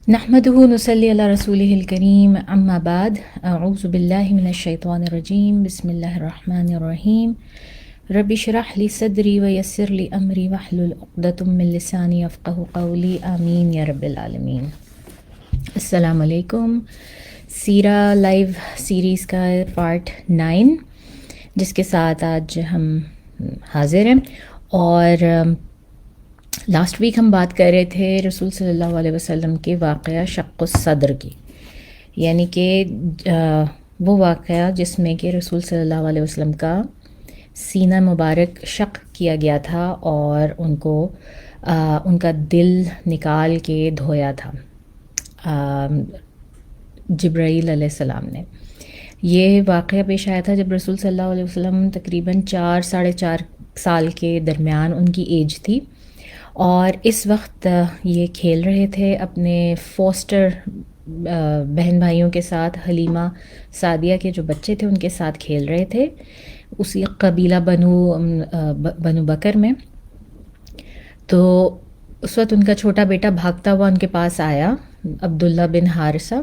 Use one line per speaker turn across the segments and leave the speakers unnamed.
نحمده نصلي على رسوله الكريم اما بعد اعوذ بالله من الشیطان الرجیم بسم اللہ الرحمن الرحیم رب اشرح لي صدری ويسر لي امری واحلل عقدۃ من لسانی یفقهوا قولی آمین یا رب العالمین۔ السلام علیکم۔ سیرہ لائیو سیریز کا پارٹ 9 جس کے ساتھ آج ہم حاضر ہیں، اور لاسٹ ویک ہم بات کر رہے تھے رسول صلی اللہ علیہ وسلم کے واقعہ شق الصدر کی، یعنی کہ وہ واقعہ جس میں کہ رسول صلی اللہ علیہ وسلم کا سینہ مبارک شق کیا گیا تھا اور ان کا دل نکال کے دھویا تھا جبرائیل علیہ السلام نے۔ یہ واقعہ پیش آیا تھا جب رسول صلی اللہ علیہ وسلم تقریباً 4-4.5 سال کے درمیان ان کی ایج تھی، اور اس وقت یہ کھیل رہے تھے اپنے فوسٹر بہن بھائیوں کے ساتھ، حلیمہ سعدیہ کے جو بچے تھے ان کے ساتھ کھیل رہے تھے اسی قبیلہ بنو بکر میں۔ تو اس وقت ان کا چھوٹا بیٹا بھاگتا ہوا ان کے پاس آیا، عبداللہ بن حارثہ،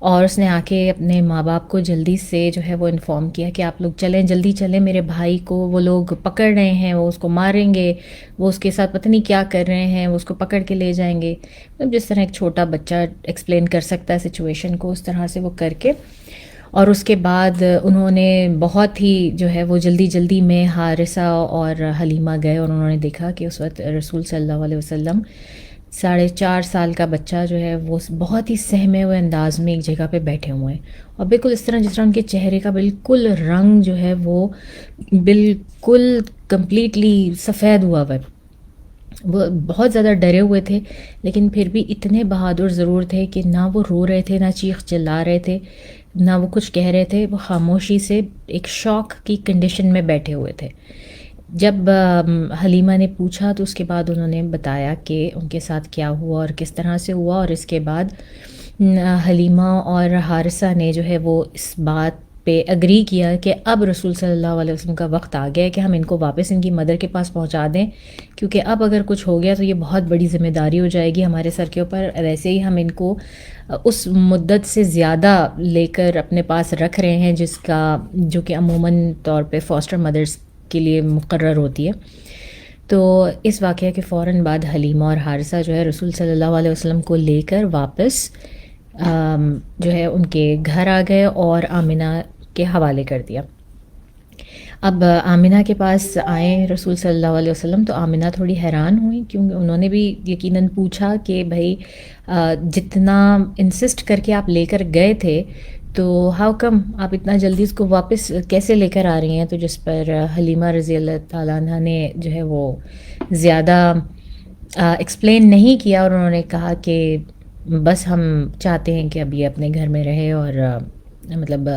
اور اس نے آ کے اپنے ماں باپ کو جلدی سے جو ہے وہ انفارم کیا کہ آپ لوگ چلیں، جلدی چلیں، میرے بھائی کو وہ لوگ پکڑ رہے ہیں، وہ اس کو ماریں گے، وہ اس کے ساتھ پتہ نہیں کیا کر رہے ہیں، وہ اس کو پکڑ کے لے جائیں گے۔ جس طرح ایک چھوٹا بچہ ایکسپلین کر سکتا ہے سچویشن کو، اس طرح سے وہ کر کے، اور اس کے بعد انہوں نے بہت ہی جو ہے وہ جلدی میں حارثہ اور حلیمہ گئے، اور انہوں نے دیکھا کہ اس وقت رسول صلی اللہ علیہ وسلم 4.5 سال کا بچہ جو ہے وہ بہت ہی سہمے ہوئے انداز میں ایک جگہ پہ بیٹھے ہوئے ہیں، اور بالکل اس طرح جس طرح ان کے چہرے کا بالکل رنگ جو ہے وہ بالکل کمپلیٹلی سفید ہوا ہوا ہے۔ وہ بہت زیادہ ڈرے ہوئے تھے، لیکن پھر بھی اتنے بہادر ضرور تھے کہ نہ وہ رو رہے تھے، نہ چیخ چلا رہے تھے، نہ وہ کچھ کہہ رہے تھے، وہ خاموشی سے ایک شوق کی کنڈیشن میں بیٹھے ہوئے تھے۔ جب حلیمہ نے پوچھا تو اس کے بعد انہوں نے بتایا کہ ان کے ساتھ کیا ہوا اور کس طرح سے ہوا، اور اس کے بعد حلیمہ اور حارثہ نے جو ہے وہ اس بات پہ اگری کیا کہ اب رسول صلی اللہ علیہ وسلم کا وقت آ گیا ہے کہ ہم ان کو واپس ان کی مدر کے پاس پہنچا دیں، کیونکہ اب اگر کچھ ہو گیا تو یہ بہت بڑی ذمہ داری ہو جائے گی ہمارے سر کے اوپر۔ ویسے ہی ہم ان کو اس مدت سے زیادہ لے کر اپنے پاس رکھ رہے ہیں جو کہ عموماً طور پہ فاسٹر مدرس کے لیے مقرر ہوتی ہے۔ تو اس واقعہ کے فوراً بعد حلیمہ اور حارثہ جو ہے رسول صلی اللہ علیہ وسلم کو لے کر واپس جو ہے ان کے گھر آ گئے اور آمنہ کے حوالے کر دیا۔ اب آمنہ کے پاس آئے رسول صلی اللہ علیہ وسلم تو آمنہ تھوڑی حیران ہوئی، کیونکہ انہوں نے بھی یقیناً پوچھا کہ بھائی جتنا انسسٹ کر کے آپ لے کر گئے تھے تو ہاؤ کم آپ اتنا جلدی اس کو واپس کیسے لے کر آ رہی ہیں؟ تو جس پر حلیمہ رضی اللہ تعالیٰ عنہ نے جو ہے وہ زیادہ ایکسپلین نہیں کیا، اور انہوں نے کہا کہ بس ہم چاہتے ہیں کہ اب یہ اپنے گھر میں رہے، اور مطلب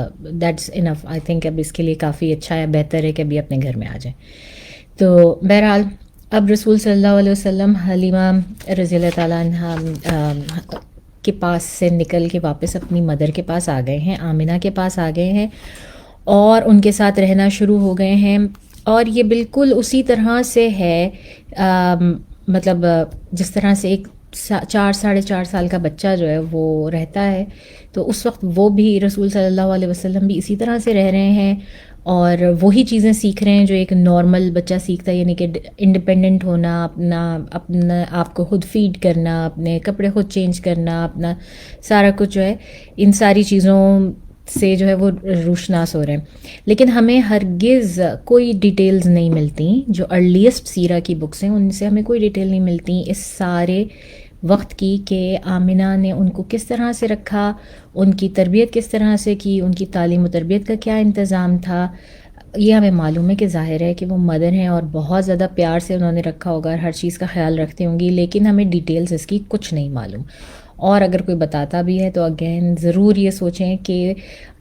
دیٹس انف، آئی تھنک اب اس کے لیے کافی اچھا ہے، بہتر ہے کہ ابھی اپنے گھر میں آ جائیں۔ تو بہرحال اب رسول صلی اللہ علیہ وسلم حلیمہ رضی اللہ تعالیٰ عنہ کے پاس سے نکل کے واپس اپنی مدر کے پاس آ گئے ہیں، آمنہ کے پاس آ گئے ہیں، اور ان کے ساتھ رہنا شروع ہو گئے ہیں۔ اور یہ بالکل اسی طرح سے ہے مطلب جس طرح سے ایک 4-4.5 سال کا بچہ جو ہے وہ رہتا ہے، تو اس وقت وہ بھی رسول صلی اللہ علیہ وسلم بھی اسی طرح سے رہ رہے ہیں، اور وہی چیزیں سیکھ رہے ہیں جو ایک نارمل بچہ سیکھتا ہے، یعنی کہ انڈیپینڈنٹ ہونا، اپنا آپ کو خود فیڈ کرنا، اپنے کپڑے خود چینج کرنا، اپنا سارا کچھ جو ہے ان ساری چیزوں سے جو ہے وہ روشناس ہو رہے ہیں۔ لیکن ہمیں ہرگز کوئی ڈیٹیلز نہیں ملتی، جو ارلیسٹ سیرہ کی بکس ہیں ان سے ہمیں کوئی ڈیٹیل نہیں ملتی اس سارے وقت کی، کہ آمنہ نے ان کو کس طرح سے رکھا، ان کی تربیت کس طرح سے کی، ان کی تعلیم و تربیت کا کیا انتظام تھا۔ یہ ہمیں معلوم ہے کہ ظاہر ہے کہ وہ مدر ہیں اور بہت زیادہ پیار سے انہوں نے رکھا ہوگا، ہر چیز کا خیال رکھتے ہوں گی، لیکن ہمیں ڈیٹیلز اس کی کچھ نہیں معلوم۔ اور اگر کوئی بتاتا بھی ہے تو اگین ضرور یہ سوچیں کہ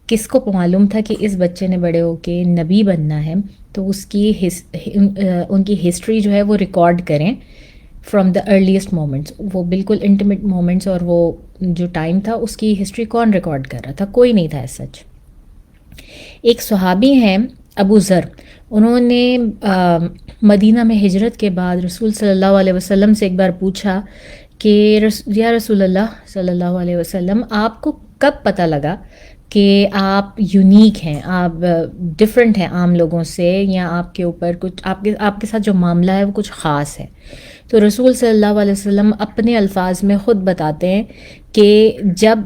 کس کو معلوم تھا کہ اس بچے نے بڑے ہو کے نبی بننا ہے، تو اس کی ان کی ہسٹری جو ہے وہ ریکارڈ کریں فرام دا ارلیسٹ مومنٹس، وہ بالکل انٹیمیٹ مومنٹس، اور وہ جو ٹائم تھا اس کی ہسٹری کون ریکارڈ کر رہا تھا؟ کوئی نہیں تھا ایز سچ۔ ایک صحابی ہیں ابو ذر، انہوں نے مدینہ میں ہجرت کے بعد رسول صلی اللہ علیہ وسلم سے ایک بار پوچھا کہ یا رسول اللہ صلی اللہ علیہ وسلم، آپ کو کب پتہ لگا کہ آپ یونیک ہیں، آپ ڈفرینٹ ہیں عام لوگوں سے، یا آپ کے اوپر کچھ آپ کے ساتھ جو معاملہ ہے وہ کچھ خاص ہے؟ تو رسول صلی اللہ علیہ وسلم اپنے الفاظ میں خود بتاتے ہیں کہ جب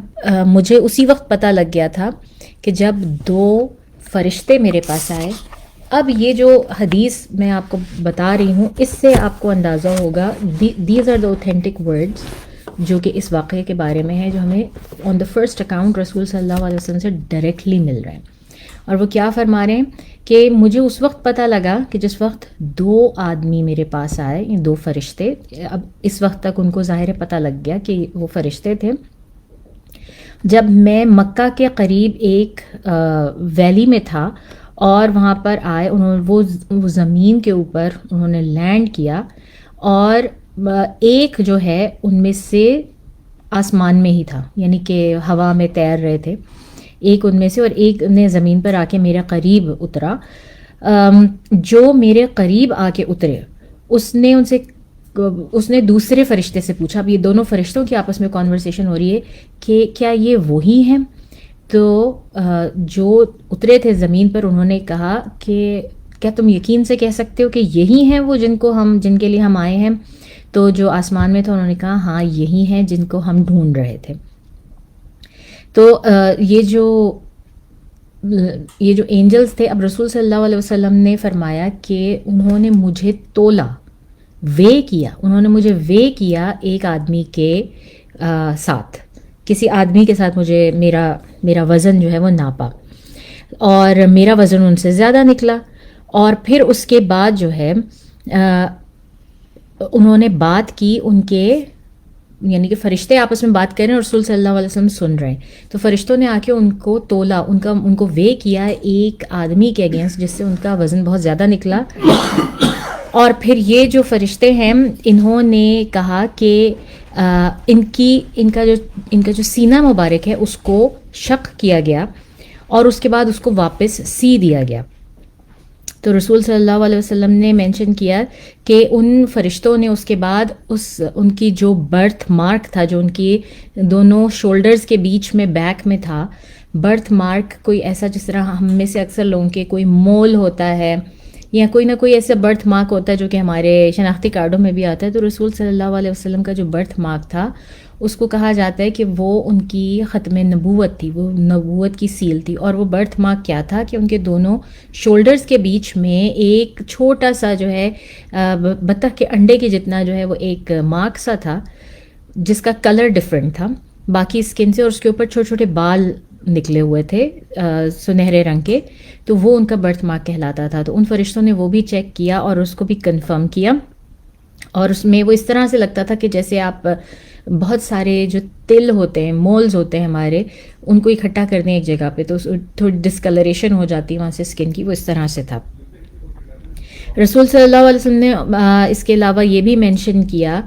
مجھے اسی وقت پتہ لگ گیا تھا کہ جب 2 فرشتے میرے پاس آئے. اب یہ جو حدیث میں آپ کو بتا رہی ہوں، اس سے آپ کو اندازہ ہوگا، these are the authentic words جو کہ اس واقعے کے بارے میں ہے، جو ہمیں آن دا فرسٹ اکاؤنٹ رسول صلی اللہ علیہ وسلم سے ڈائریکٹلی مل رہے ہیں. اور وہ کیا فرما رہے ہیں کہ مجھے اس وقت پتہ لگا کہ جس وقت 2 آدمی میرے پاس آئے، 2 فرشتے. اب اس وقت تک ان کو ظاہر پتہ لگ گیا کہ وہ فرشتے تھے. جب میں مکہ کے قریب ایک ویلی میں تھا اور وہاں پر آئے، وہ زمین کے اوپر انہوں نے لینڈ کیا، اور ایک جو ہے ان میں سے آسمان میں ہی تھا، یعنی کہ ہوا میں تیر رہے تھے ایک ان میں سے، اور ایک نے زمین پر آ کے میرے قریب اترا. جو میرے قریب آ کے اترے اس نے دوسرے فرشتے سے پوچھا. اب یہ دونوں فرشتوں کی آپس میں کانورسیشن ہو رہی ہے کہ کیا یہ وہی ہیں؟ تو جو اترے تھے زمین پر، انہوں نے کہا کہ کیا تم یقین سے کہہ سکتے ہو کہ یہی ہیں وہ جن کے لیے ہم آئے ہیں؟ تو جو آسمان میں تھا انہوں نے کہا ہاں یہی ہیں جن کو ہم ڈھونڈ رہے تھے. تو یہ جو اینجلز تھے، اب رسول صلی اللہ علیہ وسلم نے فرمایا کہ انہوں نے مجھے تولا، انہوں نے مجھے وے کیا ایک آدمی کے ساتھ، کسی آدمی کے ساتھ مجھے میرا وزن جو ہے وہ ناپا، اور میرا وزن ان سے زیادہ نکلا. اور پھر اس کے بعد جو ہے انہوں نے بات کی، ان کے یعنی کہ فرشتے آپس میں بات کر رہے ہیں اور رسول صلی اللہ علیہ وسلم سن رہے ہیں. تو فرشتوں نے آ کے ان کو تولا، ان کو وے کیا ایک آدمی کے اگینسٹ، جس سے ان کا وزن بہت زیادہ نکلا. اور پھر یہ جو فرشتے ہیں انہوں نے کہا کہ ان کا جو سینہ مبارک ہے اس کو شق کیا گیا، اور اس کے بعد اس کو واپس سی دیا گیا. تو رسول صلی اللہ علیہ وسلم نے مینشن کیا کہ ان فرشتوں نے اس کے بعد ان کی جو برتھ مارک تھا، جو ان کی دونوں شولڈرز کے بیچ میں بیک میں تھا، برتھ مارک کوئی ایسا جس طرح ہم میں سے اکثر لوگوں کے کوئی مول ہوتا ہے یا کوئی نہ کوئی ایسا برتھ مارک ہوتا ہے جو کہ ہمارے شناختی کارڈوں میں بھی آتا ہے. تو رسول صلی اللہ علیہ وسلم کا جو برتھ مارک تھا اس کو کہا جاتا ہے کہ وہ ان کی ختم نبوت تھی، وہ نبوت کی سیل تھی. اور وہ برتھ مارک کیا تھا کہ ان کے دونوں شولڈرز کے بیچ میں ایک چھوٹا سا جو ہے بطخ کے انڈے کے جتنا جو ہے وہ ایک مارک سا تھا، جس کا کلر ڈفرینٹ تھا باقی اسکن سے، اور اس کے اوپر چھوٹے چھوٹے بال نکلے ہوئے تھے سنہرے رنگ کے. تو وہ ان کا برتھ مارک کہلاتا تھا. تو ان فرشتوں نے وہ بھی چیک کیا اور اس کو بھی کنفرم کیا، اور اس میں وہ اس طرح سے لگتا تھا کہ جیسے آپ بہت سارے جو تل ہوتے ہیں، مولز ہوتے ہیں ہمارے، ان کو اکٹھا کر دیں ایک جگہ پہ تو تھوڑی ڈسکلریشن ہو جاتی ہے وہاں سے اسکن کی، وہ اس طرح سے تھا. رسول صلی اللہ علیہ وسلم نے اس کے علاوہ یہ بھی مینشن کیا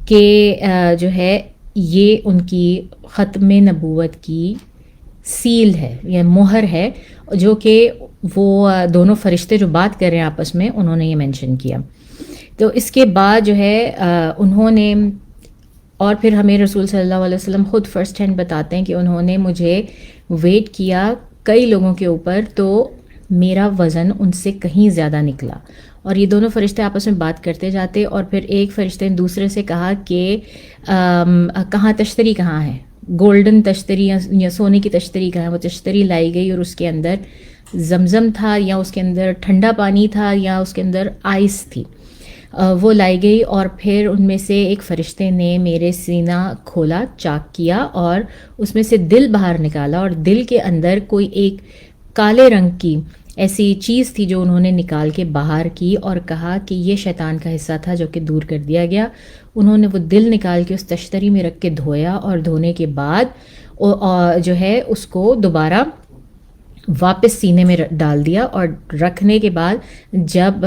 کہ جو ہے یہ ان کی ختم نبوت کی سیل ہے یا مہر ہے، جو کہ وہ دونوں فرشتے جو بات کر رہے ہیں آپس میں، انہوں نے یہ مینشن کیا. تو اس کے بعد جو ہے انہوں نے، اور پھر ہمیں رسول صلی اللہ علیہ وسلم خود فرسٹ ہینڈ بتاتے ہیں کہ انہوں نے مجھے ویٹ کیا کئی لوگوں کے اوپر، تو میرا وزن ان سے کہیں زیادہ نکلا. اور یہ دونوں فرشتے آپس میں بات کرتے جاتے، اور پھر ایک فرشتے نے دوسرے سے کہا کہ کہاں تشتری کہاں ہے، گولڈن تشتری یا سونے کی تشتری کہاں ہے. وہ تشتری لائی گئی اور اس کے اندر زمزم تھا، یا اس کے اندر ٹھنڈا پانی تھا، یا اس کے اندر آئس تھی، وہ لائی گئی. اور پھر ان میں سے ایک فرشتے نے میرے سینہ کھولا، چاک کیا، اور اس میں سے دل باہر نکالا، اور دل کے اندر کوئی ایک کالے رنگ کی ایسی چیز تھی جو انہوں نے نکال کے باہر کی، اور کہا کہ یہ شیطان کا حصہ تھا جو کہ دور کر دیا گیا. انہوں نے وہ دل نکال کے اس تشتری میں رکھ کے دھویا، اور دھونے کے بعد جو ہے اس کو دوبارہ واپس سینے میں ڈال دیا. اور رکھنے کے بعد جب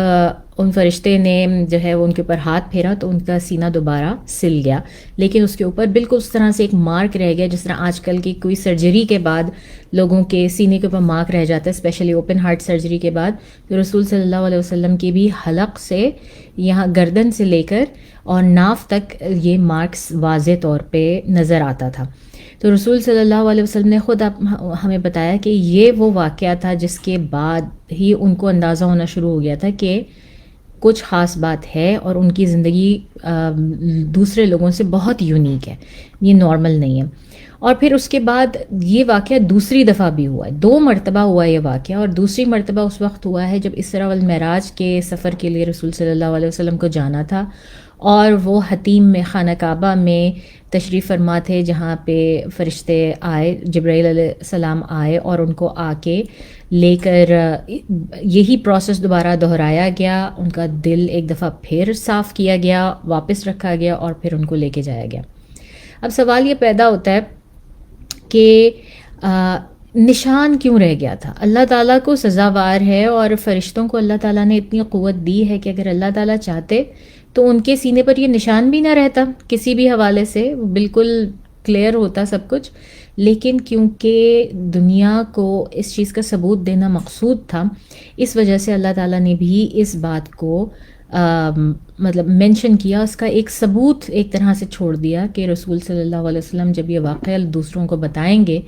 ان فرشتے نے جو ہے وہ ان کے اوپر ہاتھ پھیرا تو ان کا سینہ دوبارہ سل گیا، لیکن اس کے اوپر بالکل اس طرح سے ایک مارک رہ گیا جس طرح آج کل کی کوئی سرجری کے بعد لوگوں کے سینے کے اوپر مارک رہ جاتا ہے، اسپیشلی اوپن ہارٹ سرجری کے بعد. تو رسول صلی اللہ علیہ وسلم کی بھی حلق سے یہاں گردن سے لے کر اور ناف تک یہ مارکس واضح طور پہ نظر آتا تھا. تو رسول صلی اللہ علیہ وسلم نے خود ہمیں بتایا کہ یہ وہ واقعہ تھا جس کے بعد ہی ان کو اندازہ ہونا شروع ہو گیا تھا کہ کچھ خاص بات ہے اور ان کی زندگی دوسرے لوگوں سے بہت یونیک ہے، یہ نارمل نہیں ہے. اور پھر اس کے بعد یہ واقعہ دوسری دفعہ بھی ہوا ہے، 2 مرتبہ ہوا یہ واقعہ، اور دوسری مرتبہ اس وقت ہوا ہے جب اسراء والمعراج کے سفر کے لیے رسول صلی اللہ علیہ وسلم کو جانا تھا، اور وہ حتیم میں خانہ کعبہ میں تشریف فرما تھے جہاں پہ فرشتے آئے، جبرائیل علیہ السلام آئے اور ان کو آ کے لے کر یہی پروسیس دوبارہ دہرایا گیا، ان کا دل ایک دفعہ پھر صاف کیا گیا، واپس رکھا گیا اور پھر ان کو لے کے جایا گیا. اب سوال یہ پیدا ہوتا ہے کہ نشان کیوں رہ گیا تھا؟ اللہ تعالیٰ کو سزاوار ہے اور فرشتوں کو اللہ تعالیٰ نے اتنی قوت دی ہے کہ اگر اللہ تعالیٰ چاہتے تو ان کے سینے پر یہ نشان بھی نہ رہتا کسی بھی حوالے سے، بالکل کلیئر ہوتا سب کچھ. لیکن کیونکہ دنیا کو اس چیز کا ثبوت دینا مقصود تھا، اس وجہ سے اللہ تعالیٰ نے بھی اس بات کو مطلب مینشن کیا، اس کا ایک ثبوت ایک طرح سے چھوڑ دیا کہ رسول صلی اللہ علیہ وسلم جب یہ واقعہ دوسروں کو بتائیں گے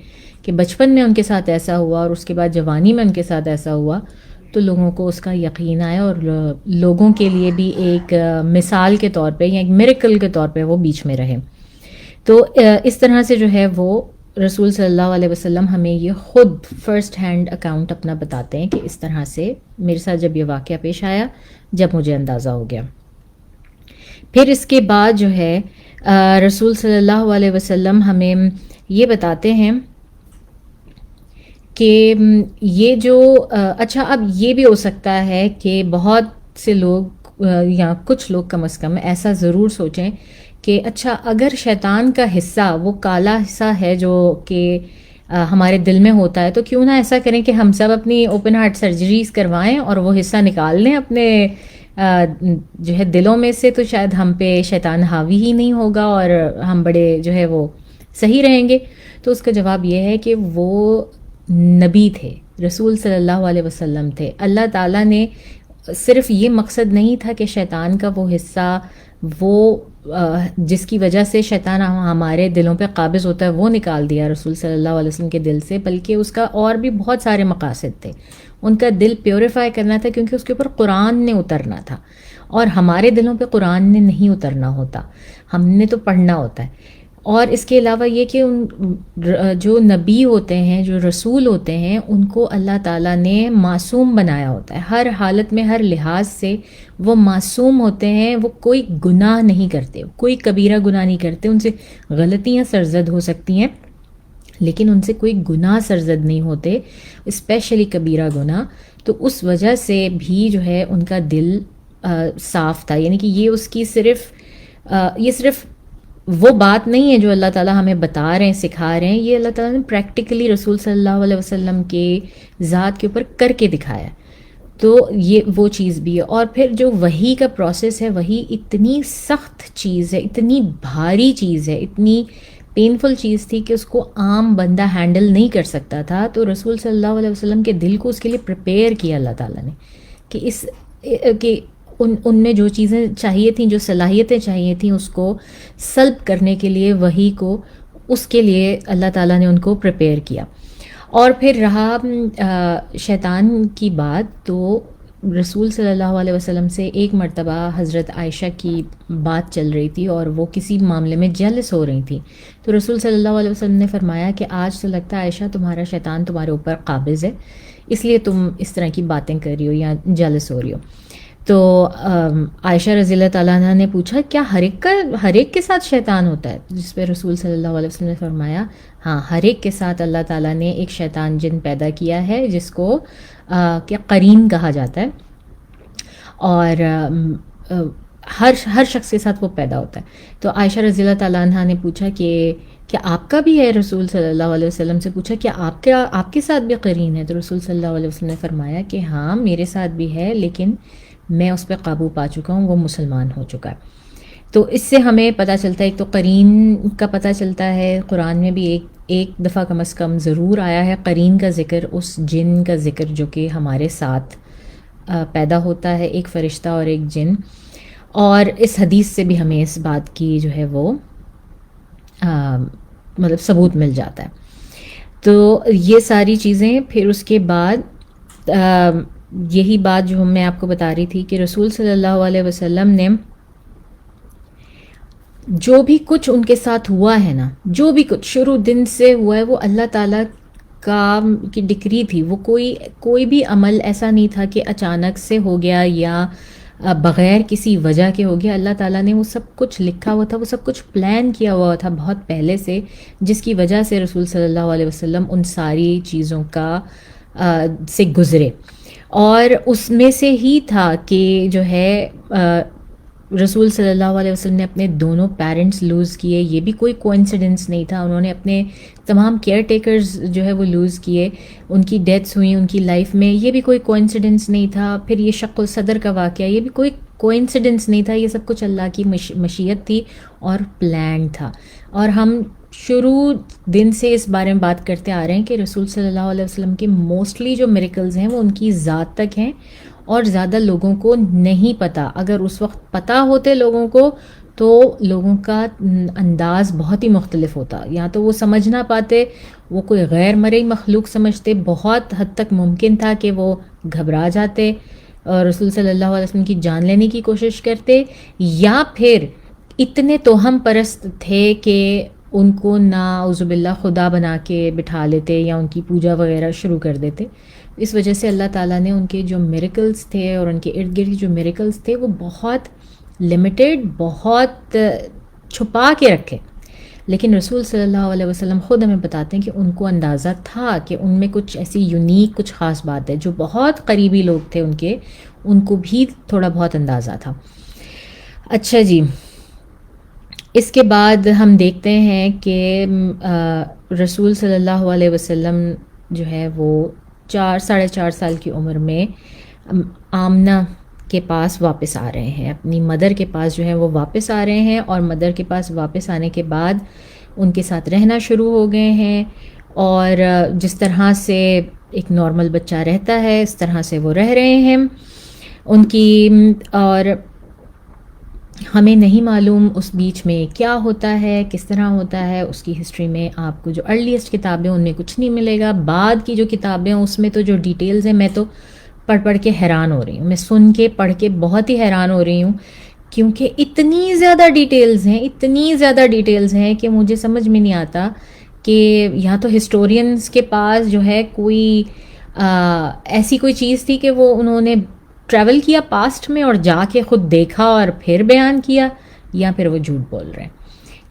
کہ بچپن میں ان کے ساتھ ایسا ہوا اور اس کے بعد جوانی میں ان کے ساتھ ایسا ہوا، تو لوگوں کو اس کا یقین آیا اور لوگوں کے لیے بھی ایک مثال کے طور پہ یا ایک میریکل کے طور پہ وہ بیچ میں رہے. تو اس طرح سے جو ہے وہ رسول صلی اللہ علیہ وسلم ہمیں یہ خود فرسٹ ہینڈ اکاؤنٹ اپنا بتاتے ہیں کہ اس طرح سے میرے ساتھ جب یہ واقعہ پیش آیا، جب مجھے اندازہ ہو گیا. پھر اس کے بعد جو ہے رسول صلی اللہ علیہ وسلم ہمیں یہ بتاتے ہیں کہ یہ جو اچھا اب یہ بھی ہو سکتا ہے کہ بہت سے لوگ یا کچھ لوگ کم از کم ایسا ضرور سوچیں کہ اچھا اگر شیطان کا حصہ وہ کالا حصہ ہے جو کہ ہمارے دل میں ہوتا ہے، تو کیوں نہ ایسا کریں کہ ہم سب اپنی اوپن ہارٹ سرجریز کروائیں اور وہ حصہ نکال لیں اپنے جو ہے دلوں میں سے، تو شاید ہم پہ شیطان حاوی ہی نہیں ہوگا اور ہم بڑے جو ہے وہ صحیح رہیں گے. تو اس کا جواب یہ ہے کہ وہ نبی تھے، رسول صلی اللہ علیہ وسلم تھے. اللہ تعالیٰ نے صرف یہ مقصد نہیں تھا کہ شیطان کا وہ حصہ وہ جس کی وجہ سے شیطان ہمارے دلوں پہ قابض ہوتا ہے وہ نکال دیا رسول صلی اللہ علیہ وسلم کے دل سے، بلکہ اس کا اور بھی بہت سارے مقاصد تھے. ان کا دل پیوریفائی کرنا تھا کیونکہ اس کے اوپر قرآن نے اترنا تھا، اور ہمارے دلوں پہ قرآن نے نہیں اترنا ہوتا، ہم نے تو پڑھنا ہوتا ہے. اور اس کے علاوہ یہ کہ جو نبی ہوتے ہیں، جو رسول ہوتے ہیں، ان کو اللہ تعالیٰ نے معصوم بنایا ہوتا ہے، ہر حالت میں ہر لحاظ سے وہ معصوم ہوتے ہیں. وہ کوئی گناہ نہیں کرتے، کوئی کبیرہ گناہ نہیں کرتے. ان سے غلطیاں سرزد ہو سکتی ہیں لیکن ان سے کوئی گناہ سرزد نہیں ہوتے، اسپیشلی کبیرہ گناہ. تو اس وجہ سے بھی جو ہے ان کا دل صاف تھا. یعنی کہ یہ صرف وہ بات نہیں ہے جو اللہ تعالیٰ ہمیں بتا رہے ہیں، سکھا رہے ہیں، یہ اللہ تعالیٰ نے پریکٹیکلی رسول صلی اللہ علیہ وسلم کے ذات کے اوپر کر کے دکھایا. تو یہ وہ چیز بھی ہے. اور پھر جو وحی کا پروسیس ہے، وہی اتنی سخت چیز ہے، اتنی بھاری چیز ہے، اتنی پینفل چیز تھی کہ اس کو عام بندہ ہینڈل نہیں کر سکتا تھا. تو رسول صلی اللہ علیہ وسلم کے دل کو اس کے لیے پریپیئر کیا اللہ تعالیٰ نے کہ ان میں جو چیزیں چاہیے تھیں، جو صلاحیتیں چاہیے تھیں، اس کو سلب کرنے کے لیے وحی کو، اس کے لیے اللہ تعالیٰ نے ان کو پریپیئر کیا. اور پھر رہا شیطان کی بات، تو رسول صلی اللہ علیہ وسلم سے ایک مرتبہ حضرت عائشہ کی بات چل رہی تھی اور وہ کسی معاملے میں جیلس ہو رہی تھی. تو رسول صلی اللہ علیہ وسلم نے فرمایا کہ آج تو لگتا ہے عائشہ تمہارا شیطان تمہارے اوپر قابض ہے، اس لیے تم اس طرح کی باتیں کر رہی ہو یا جیلس ہو رہی ہو. تو عائشہ رضی اللہ تعالیٰ عنہ نے پوچھا کیا ہر ایک کے ساتھ شیطان ہوتا ہے؟ جس پہ رسول صلی اللہ علیہ وسلم نے فرمایا ہاں، ہر ایک کے ساتھ اللہ تعالیٰ نے ایک شیطان جن پیدا کیا ہے جس کو کیا قرین کہا جاتا ہے، اور ہر شخص کے ساتھ وہ پیدا ہوتا ہے. تو عائشہ رضی اللہ تعالیٰ عنہ نے پوچھا کہ کیا آپ کا بھی ہے؟ رسول صلی اللہ علیہ وسلم سے پوچھا کہ آپ کے ساتھ بھی قرین ہے؟ تو رسول صلی اللہ علیہ وسلم نے فرمایا کہ ہاں میرے ساتھ بھی ہے، لیکن میں اس پہ قابو پا چکا ہوں، وہ مسلمان ہو چکا ہے۔ تو اس سے ہمیں پتہ چلتا ہے، ایک تو قرین کا پتہ چلتا ہے، قرآن میں بھی ایک دفعہ کم از کم ضرور آیا ہے قرین کا ذکر، اس جن کا ذکر جو کہ ہمارے ساتھ پیدا ہوتا ہے، ایک فرشتہ اور ایک جن، اور اس حدیث سے بھی ہمیں اس بات کی جو ہے وہ مطلب ثبوت مل جاتا ہے۔ تو یہ ساری چیزیں، پھر اس کے بعد یہی بات جو میں آپ کو بتا رہی تھی کہ رسول صلی اللہ علیہ وسلم نے جو بھی کچھ ان کے ساتھ ہوا ہے نا، جو بھی کچھ شروع دن سے ہوا ہے، وہ اللہ تعالیٰ کی ڈکری تھی۔ وہ کوئی بھی عمل ایسا نہیں تھا کہ اچانک سے ہو گیا یا بغیر کسی وجہ کے ہو گیا۔ اللہ تعالیٰ نے وہ سب کچھ لکھا ہوا تھا، وہ سب کچھ پلان کیا ہوا تھا بہت پہلے سے، جس کی وجہ سے رسول صلی اللہ علیہ وسلم ان ساری چیزوں کا سے گزرے۔ اور اس میں سے ہی تھا کہ جو ہے رسول صلی اللہ علیہ وسلم نے اپنے دونوں پیرنٹس لوز کیے، یہ بھی کوئی کوئنسیڈنس نہیں تھا۔ انہوں نے اپنے تمام کیئر ٹیکرز جو ہے وہ لوز کیے، ان کی ڈیتھس ہوئیں ان کی لائف میں، یہ بھی کوئی کوئنسیڈنس نہیں تھا۔ پھر یہ شق الصدر کا واقعہ، یہ بھی کوئی کوئنسیڈنس نہیں تھا، یہ سب کچھ اللہ کی مشیت تھی اور پلان تھا۔ اور ہم شروع دن سے اس بارے میں بات کرتے آ رہے ہیں کہ رسول صلی اللہ علیہ وسلم کے موسٹلی جو میریکلز ہیں وہ ان کی ذات تک ہیں اور زیادہ لوگوں کو نہیں پتہ۔ اگر اس وقت پتہ ہوتے لوگوں کو تو لوگوں کا انداز بہت ہی مختلف ہوتا، یا تو وہ سمجھ نہ پاتے، وہ کوئی غیر مرئی مخلوق سمجھتے، بہت حد تک ممکن تھا کہ وہ گھبرا جاتے اور رسول صلی اللہ علیہ وسلم کی جان لینے کی کوشش کرتے، یا پھر اتنے توہم پرست تھے کہ ان کو ناعوذ باللہ خدا بنا کے بٹھا لیتے یا ان کی پوجا وغیرہ شروع کر دیتے۔ اس وجہ سے اللہ تعالیٰ نے ان کے جو میریکلز تھے اور ان کے ارد گرد جو میریکلز تھے وہ بہت لمیٹڈ، بہت چھپا کے رکھے۔ لیکن رسول صلی اللہ علیہ وسلم خود ہمیں بتاتے ہیں کہ ان کو اندازہ تھا کہ ان میں کچھ ایسی یونیک، کچھ خاص بات ہے۔ جو بہت قریبی لوگ تھے ان کے، ان کو بھی تھوڑا بہت اندازہ تھا۔ اچھا جی، اس کے بعد ہم دیکھتے ہیں کہ رسول صلی اللہ علیہ وسلم جو ہے وہ 4.5 سال کی عمر میں آمنہ کے پاس واپس آ رہے ہیں، اپنی مدر کے پاس جو ہے وہ واپس آ رہے ہیں، اور مدر کے پاس واپس آنے کے بعد ان کے ساتھ رہنا شروع ہو گئے ہیں، اور جس طرح سے ایک نارمل بچہ رہتا ہے اس طرح سے وہ رہ رہے ہیں ان کی۔ اور ہمیں نہیں معلوم اس بیچ میں کیا ہوتا ہے، کس طرح ہوتا ہے، اس کی ہسٹری میں آپ کو جو ارلیسٹ کتابیں ان میں کچھ نہیں ملے گا۔ بعد کی جو کتابیں ہیں اس میں تو جو ڈیٹیلز ہیں، میں تو پڑھ کے حیران ہو رہی ہوں، میں سن کے پڑھ کے بہت ہی حیران ہو رہی ہوں، کیونکہ اتنی زیادہ ڈیٹیلز ہیں کہ مجھے سمجھ میں نہیں آتا کہ یا تو ہسٹورینز کے پاس جو ہے کوئی ایسی کوئی چیز تھی کہ وہ انہوں نے ٹریول کیا پاسٹ میں اور جا کے خود دیکھا اور پھر بیان کیا، یا پھر وہ جھوٹ بول رہے ہیں۔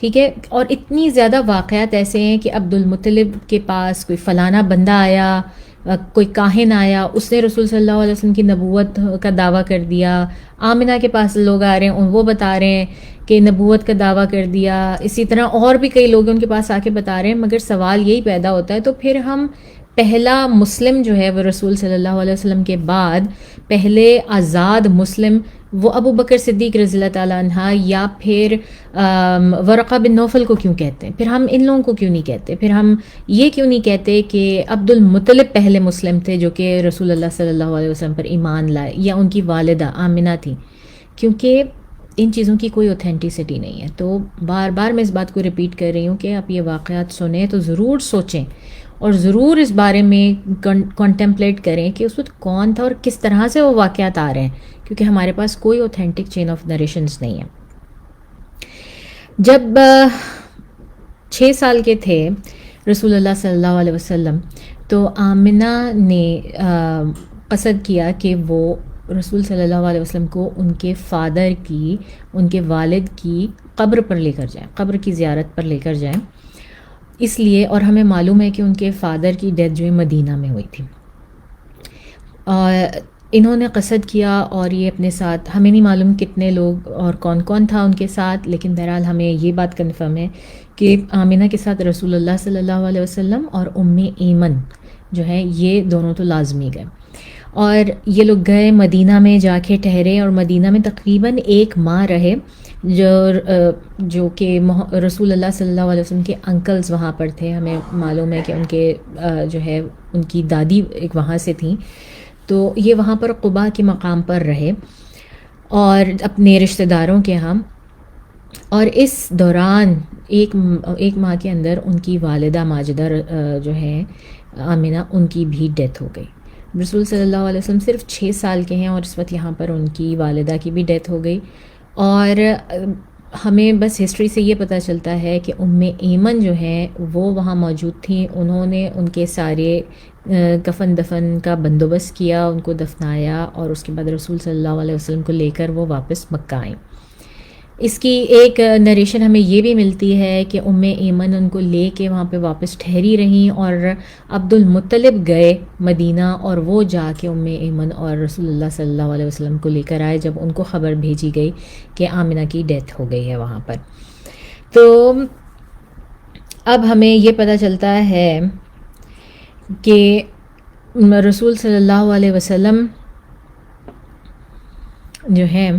ٹھیک ہے، اور اتنی زیادہ واقعات ایسے ہیں کہ عبد المطلب کے پاس کوئی فلانا بندہ آیا، کوئی کاہن آیا، اس نے رسول صلی اللہ علیہ وسلم کی نبوت کا دعویٰ کر دیا۔ آمنہ کے پاس لوگ آ رہے ہیں، وہ بتا رہے ہیں کہ نبوت کا دعویٰ کر دیا۔ اسی طرح اور بھی کئی لوگ ان کے پاس آ کے بتا رہے ہیں، مگر سوال یہی پیدا ہوتا ہے، تو پھر ہم پہلا مسلم جو ہے وہ رسول صلی اللہ علیہ وسلم کے بعد پہلے آزاد مسلم وہ ابو بکر صدیق رضی اللہ تعالیٰ عنہ یا پھر ورقہ بن نوفل کو کیوں کہتے ہیں؟ پھر ہم ان لوگوں کو کیوں نہیں کہتے؟ پھر ہم یہ کیوں نہیں کہتے کہ عبد المطلب پہلے مسلم تھے جو کہ رسول اللہ صلی اللہ علیہ وسلم پر ایمان لائے، یا ان کی والدہ آمنہ تھی؟ کیونکہ ان چیزوں کی کوئی اوتھینٹسٹی نہیں ہے۔ تو بار بار میں اس بات کو ریپیٹ کر رہی ہوں کہ آپ یہ واقعات سنیں تو ضرور سوچیں اور ضرور اس بارے میں کنٹمپلیٹ کریں کہ اس وقت کون تھا اور کس طرح سے وہ واقعات آ رہے ہیں، کیونکہ ہمارے پاس کوئی اوتھینٹک چین آف نریشنز نہیں ہے۔ جب 6 سال کے تھے رسول اللہ صلی اللہ علیہ وسلم، تو آمنہ نے قصد کیا کہ وہ رسول صلی اللہ علیہ وسلم کو ان کے فادر کی، ان کے والد کی قبر پر لے کر جائیں، قبر کی زیارت پر لے کر جائیں۔ اس لیے، اور ہمیں معلوم ہے کہ ان کے فادر کی ڈیتھ جو ہے مدینہ میں ہوئی تھی، اور انہوں نے قصد کیا، اور یہ اپنے ساتھ، ہمیں نہیں معلوم کتنے لوگ اور کون کون تھا ان کے ساتھ، لیکن بہرحال ہمیں یہ بات کنفرم ہے کہ آمنہ کے ساتھ رسول اللہ صلی اللہ علیہ وسلم اور ام ایمن جو ہے یہ دونوں تو لازمی گئے۔ اور یہ لوگ گئے مدینہ میں جا کے ٹھہرے، اور مدینہ میں تقریباً 1 ماہ رہے، جو کہ رسول اللہ صلی اللہ علیہ وسلم کے انکلز وہاں پر تھے. ہمیں معلوم ہے کہ ان کے جو ہے ان کی دادی ایک وہاں سے تھیں، تو یہ وہاں پر قباء کے مقام پر رہے اور اپنے رشتہ داروں کے ہاں. اور اس دوران ایک ماہ کے اندر ان کی والدہ ماجدہ جو ہے آمنہ، ان کی بھی ڈیتھ ہو گئی. رسول صلی اللہ علیہ وسلم صرف 6 سال کے ہیں اور اس وقت یہاں پر ان کی والدہ کی بھی ڈیتھ ہو گئی. اور ہمیں بس ہسٹری سے یہ پتہ چلتا ہے کہ ایمن جو ہیں وہ وہاں موجود تھیں. انہوں نے ان کے سارے کفن دفن کا بندوبست کیا، ان کو دفنایا، اور اس کے بعد رسول صلی اللہ علیہ وسلم کو لے کر وہ واپس مکہ آئیں. اس کی ایک نریشن ہمیں یہ بھی ملتی ہے کہ ایمن ان کو لے کے وہاں پہ واپس ٹھہری رہیں، اور عبد المطلب گئے مدینہ اور وہ جا کے ایمن اور رسول اللہ صلی اللہ علیہ وسلم کو لے کر آئے جب ان کو خبر بھیجی گئی کہ آمنہ کی ڈیتھ ہو گئی ہے وہاں پر. تو اب ہمیں یہ پتہ چلتا ہے کہ رسول صلی اللہ علیہ وسلم جو ہیں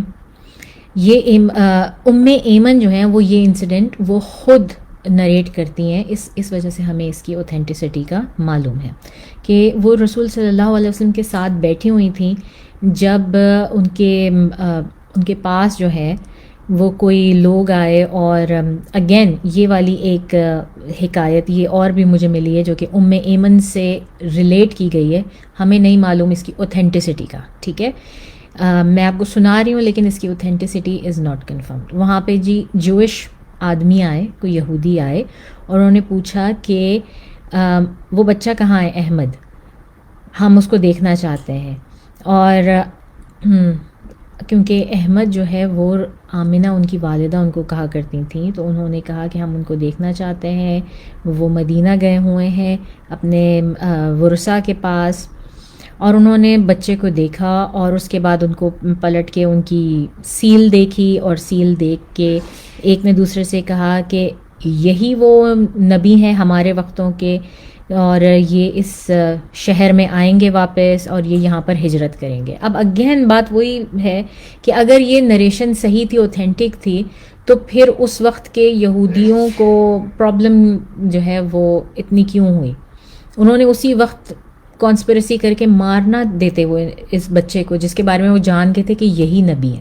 یہ ایمن جو ہیں وہ یہ انسیڈنٹ وہ خود نریٹ کرتی ہیں. اس وجہ سے ہمیں اس کی اوتھینٹسٹی کا معلوم ہے کہ وہ رسول صلی اللہ علیہ وسلم کے ساتھ بیٹھی ہوئی تھیں جب ان کے پاس جو ہے وہ کوئی لوگ آئے. اور اگین یہ والی ایک حکایت یہ اور بھی مجھے ملی ہے جو کہ ایمن سے ریلیٹ کی گئی ہے. ہمیں نہیں معلوم اس کی اوتھینٹسٹی کا، ٹھیک ہے، میں آپ کو سنا رہی ہوں لیکن اس کی اوتھینٹسٹی از ناٹ کنفرمڈ. وہاں پہ جوئش آدمی آئے، کوئی یہودی آئے، اور انہوں نے پوچھا کہ وہ بچہ کہاں ہے احمد، ہم اس کو دیکھنا چاہتے ہیں. اور کیونکہ احمد جو ہے وہ آمنہ ان کی والدہ ان کو کہا کرتی تھیں، تو انہوں نے کہا کہ ہم ان کو دیکھنا چاہتے ہیں، وہ مدینہ گئے ہوئے ہیں اپنے ورثاء کے پاس. اور انہوں نے بچے کو دیکھا اور اس کے بعد ان کو پلٹ کے ان کی سیل دیکھی، اور سیل دیکھ کے ایک نے دوسرے سے کہا کہ یہی وہ نبی ہیں ہمارے وقتوں کے، اور یہ اس شہر میں آئیں گے واپس اور یہ یہاں پر ہجرت کریں گے. اب اگین بات وہی ہے کہ اگر یہ نریشن صحیح تھی، اوتھینٹک تھی، تو پھر اس وقت کے یہودیوں کو پرابلم جو ہے وہ اتنی کیوں ہوئی؟ انہوں نے اسی وقت کانسپریسی کر کے مارنا دیتے ہوئے اس بچے کو جس کے بارے میں وہ جان گئے تھے کہ یہی نبی ہے،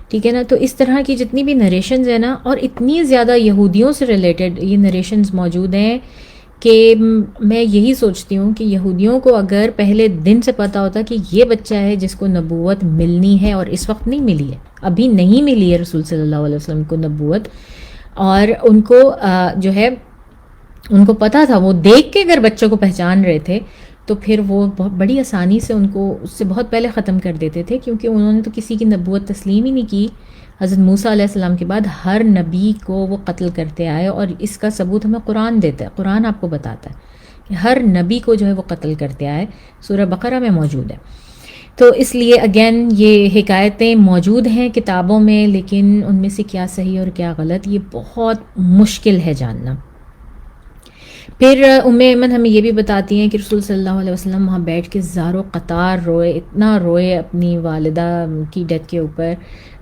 ٹھیک ہے نا. تو اس طرح کی جتنی بھی نریشنز ہیں نا، اور اتنی زیادہ یہودیوں سے ریلیٹڈ یہ نریشنز موجود ہیں کہ میں یہی سوچتی ہوں کہ یہودیوں کو اگر پہلے دن سے پتہ ہوتا کہ یہ بچہ ہے جس کو نبوت ملنی ہے اور اس وقت نہیں ملی ہے، ابھی نہیں ملی ہے رسول صلی اللہ علیہ وسلم کو نبوت، اور ان کو جو ہے ان کو پتہ تھا، وہ دیکھ کے اگر بچوں کو پہچان رہے تھے تو پھر وہ بہت بڑی آسانی سے ان کو اس سے بہت پہلے ختم کر دیتے تھے، کیونکہ انہوں نے تو کسی کی نبوت تسلیم ہی نہیں کی. حضرت موسیٰ علیہ السلام کے بعد ہر نبی کو وہ قتل کرتے آئے، اور اس کا ثبوت ہمیں قرآن دیتا ہے. قرآن آپ کو بتاتا ہے کہ ہر نبی کو جو ہے وہ قتل کرتے آئے، سورہ بقرہ میں موجود ہے. تو اس لیے اگین یہ حکایتیں موجود ہیں کتابوں میں، لیکن ان میں سے کیا صحیح اور کیا غلط یہ بہت مشکل ہے جاننا. پھر ایمن ہمیں یہ بھی بتاتی ہیں کہ رسول صلی اللہ علیہ وسلم وہاں بیٹھ کے زار و قطار روئے، اتنا روئے اپنی والدہ کی ڈیتھ کے اوپر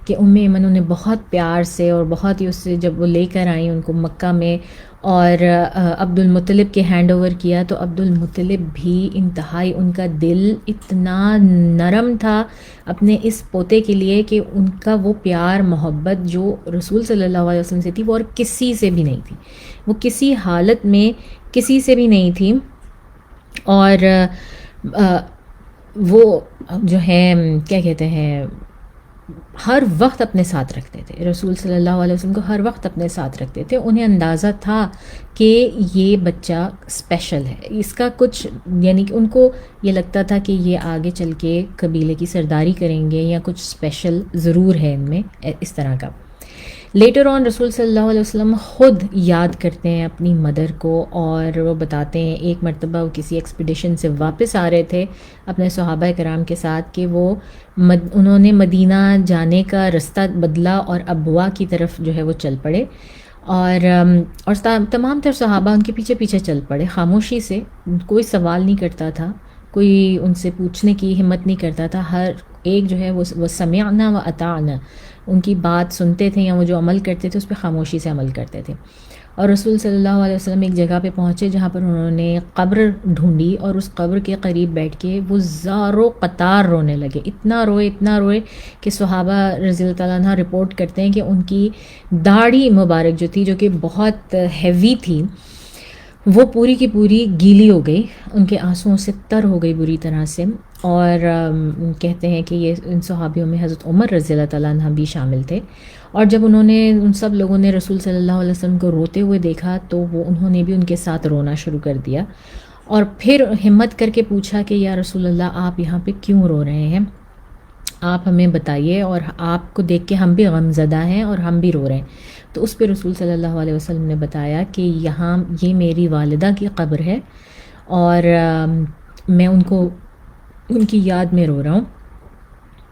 کہ ایمن انہیں بہت پیار سے اور بہت ہی اس سے جب وہ لے کر آئیں ان کو مکہ میں اور عبد المطلب کے ہینڈ اوور کیا، تو عبد المطلب بھی انتہائی ان کا دل اتنا نرم تھا اپنے اس پوتے کے لیے کہ ان کا وہ پیار محبت جو رسول صلی اللہ علیہ وسلم سے تھی وہ اور کسی سے بھی نہیں تھی، وہ کسی حالت میں کسی سے بھی نہیں تھی. اور وہ جو ہے کیا کہتے ہیں ہر وقت اپنے ساتھ رکھتے تھے، رسول صلی اللہ علیہ وسلم کو ہر وقت اپنے ساتھ رکھتے تھے. انہیں اندازہ تھا کہ یہ بچہ اسپیشل ہے، اس کا کچھ یعنی کہ ان کو یہ لگتا تھا کہ یہ آگے چل کے قبیلے کی سرداری کریں گے یا کچھ اسپیشل ضرور ہے ان میں اس طرح کا. لیٹر آن رسول صلی اللہ علیہ وسلم خود یاد کرتے ہیں اپنی مدر کو، اور وہ بتاتے ہیں ایک مرتبہ وہ کسی ایکسپیڈیشن سے واپس آ رہے تھے اپنے صحابہ کرام کے ساتھ کہ وہ انہوں نے مدینہ جانے کا رستہ بدلا اور ابوا کی طرف جو ہے وہ چل پڑے، اور تمام تر صحابہ ان کے پیچھے پیچھے چل پڑے خاموشی سے، کوئی سوال نہیں کرتا تھا، کوئی ان سے پوچھنے کی ہمت نہیں کرتا تھا. ہر ایک جو ہے وہ سمعنا و اطعنا، ان کی بات سنتے تھے یا وہ جو عمل کرتے تھے اس پہ خاموشی سے عمل کرتے تھے. اور رسول صلی اللہ علیہ وسلم ایک جگہ پہ پہنچے جہاں پر انہوں نے قبر ڈھونڈی، اور اس قبر کے قریب بیٹھ کے وہ زارو قطار رونے لگے. اتنا روئے کہ صحابہ رضی اللہ تعالیٰ عنہ رپورٹ کرتے ہیں کہ ان کی داڑھی مبارک جو تھی، جو کہ بہت ہیوی تھی، وہ پوری کی پوری گیلی ہو گئی، ان کے آنسوؤں سے تر ہو گئی بری طرح سے. اور کہتے ہیں کہ یہ ان صحابیوں میں حضرت عمر رضی اللہ تعالیٰ عنہ بھی شامل تھے. اور جب ان سب لوگوں نے رسول صلی اللہ علیہ وسلم کو روتے ہوئے دیکھا تو انہوں نے بھی ان کے ساتھ رونا شروع کر دیا، اور پھر ہمت کر کے پوچھا کہ یا رسول اللہ آپ یہاں پہ کیوں رو رہے ہیں، آپ ہمیں بتائیے، اور آپ کو دیکھ کے ہم بھی غم زدہ ہیں اور ہم بھی رو رہے ہیں. تو اس پہ رسول صلی اللہ علیہ وسلم نے بتایا کہ یہ میری والدہ کی قبر ہے، اور میں ان کی یاد میں رو رہا ہوں.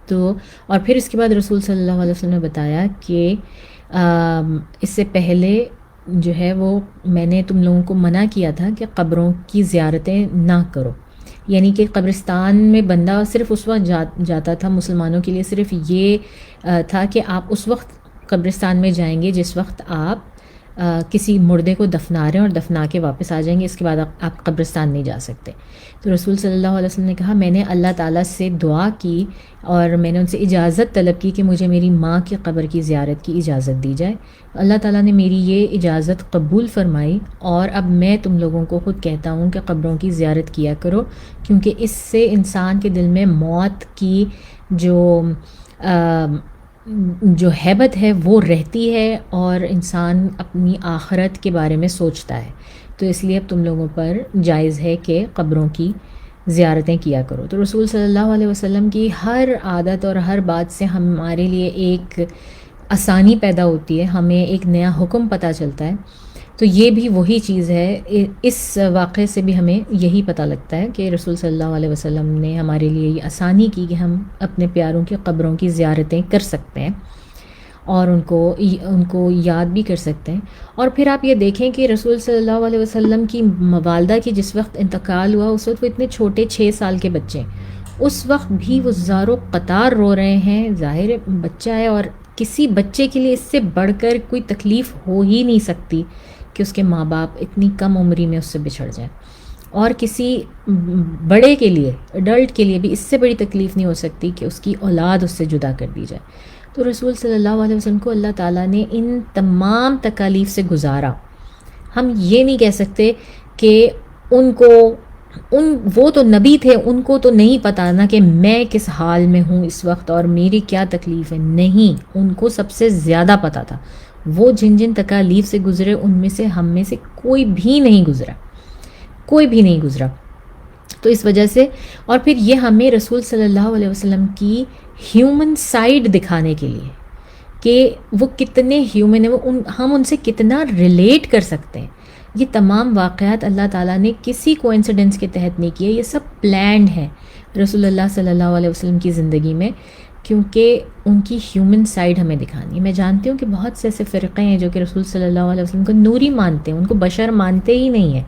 تو اور پھر اس کے بعد رسول صلی اللہ علیہ وسلم نے بتایا کہ اس سے پہلے جو ہے وہ میں نے تم لوگوں کو منع کیا تھا کہ قبروں کی زیارتیں نہ کرو. یعنی کہ قبرستان میں بندہ صرف اس وقت جاتا تھا، مسلمانوں کے لیے صرف یہ تھا کہ آپ اس وقت قبرستان میں جائیں گے جس وقت آپ کسی مردے کو دفنا رہے ہیں اور دفنا کے واپس آ جائیں گے، اس کے بعد آپ قبرستان نہیں جا سکتے. تو رسول صلی اللہ علیہ وسلم نے کہا میں نے اللہ تعالیٰ سے دعا کی اور میں نے ان سے اجازت طلب کی کہ مجھے میری ماں کی قبر کی زیارت کی اجازت دی جائے. اللہ تعالیٰ نے میری یہ اجازت قبول فرمائی، اور اب میں تم لوگوں کو خود کہتا ہوں کہ قبروں کی زیارت کیا کرو، کیونکہ اس سے انسان کے دل میں موت کی جو ہیبت ہے وہ رہتی ہے، اور انسان اپنی آخرت کے بارے میں سوچتا ہے. تو اس لیے اب تم لوگوں پر جائز ہے کہ قبروں کی زیارتیں کیا کرو. تو رسول صلی اللہ علیہ وسلم کی ہر عادت اور ہر بات سے ہمارے لیے ایک آسانی پیدا ہوتی ہے، ہمیں ایک نیا حکم پتہ چلتا ہے. تو یہ بھی وہی چیز ہے، اس واقعے سے بھی ہمیں یہی پتہ لگتا ہے کہ رسول صلی اللہ علیہ وسلم نے ہمارے لیے یہ آسانی کی کہ ہم اپنے پیاروں کی قبروں کی زیارتیں کر سکتے ہیں اور ان کو یاد بھی کر سکتے ہیں. اور پھر آپ یہ دیکھیں کہ رسول صلی اللہ علیہ وسلم کی والدہ کی جس وقت انتقال ہوا، اس وقت وہ اتنے چھوٹے 6 سال کے بچے، اس وقت بھی وہ زارو قطار رو رہے ہیں. ظاہر بچہ ہے، اور کسی بچے کے لیے اس سے بڑھ کر کوئی تکلیف ہو ہی نہیں سکتی کہ اس کے ماں باپ اتنی کم عمری میں اس سے بچھڑ جائیں. اور کسی بڑے کے لیے، ایڈلٹ کے لیے بھی اس سے بڑی تکلیف نہیں ہو سکتی کہ اس کی اولاد اس سے جدا کر دی جائے. تو رسول صلی اللہ علیہ وسلم کو اللہ تعالیٰ نے ان تمام تکالیف سے گزارا. ہم یہ نہیں کہہ سکتے کہ وہ تو نبی تھے، ان کو تو نہیں پتا نا کہ میں کس حال میں ہوں اس وقت اور میری کیا تکلیف ہے. نہیں، ان کو سب سے زیادہ پتا تھا. وہ جن تکالیف سے گزرے ان میں سے ہم میں سے کوئی بھی نہیں گزرا. تو اس وجہ سے، اور پھر یہ ہمیں رسول صلی اللہ علیہ وسلم کی ہیومن سائیڈ دکھانے کے لیے کہ وہ کتنے ہیومن ہیں، ہم ان سے کتنا ریلیٹ کر سکتے ہیں. یہ تمام واقعات اللہ تعالیٰ نے کسی کوئنسیڈنس کے تحت نہیں کیے، یہ سب پلانڈ ہے رسول اللہ صلی اللہ علیہ وسلم کی زندگی میں، کیونکہ ان کی ہیومن سائیڈ ہمیں دکھانی ہے. میں جانتی ہوں کہ بہت سے ایسے فرقے ہیں جو کہ رسول صلی اللہ علیہ وسلم کو نوری مانتے ہیں، ان کو بشر مانتے ہی نہیں ہیں.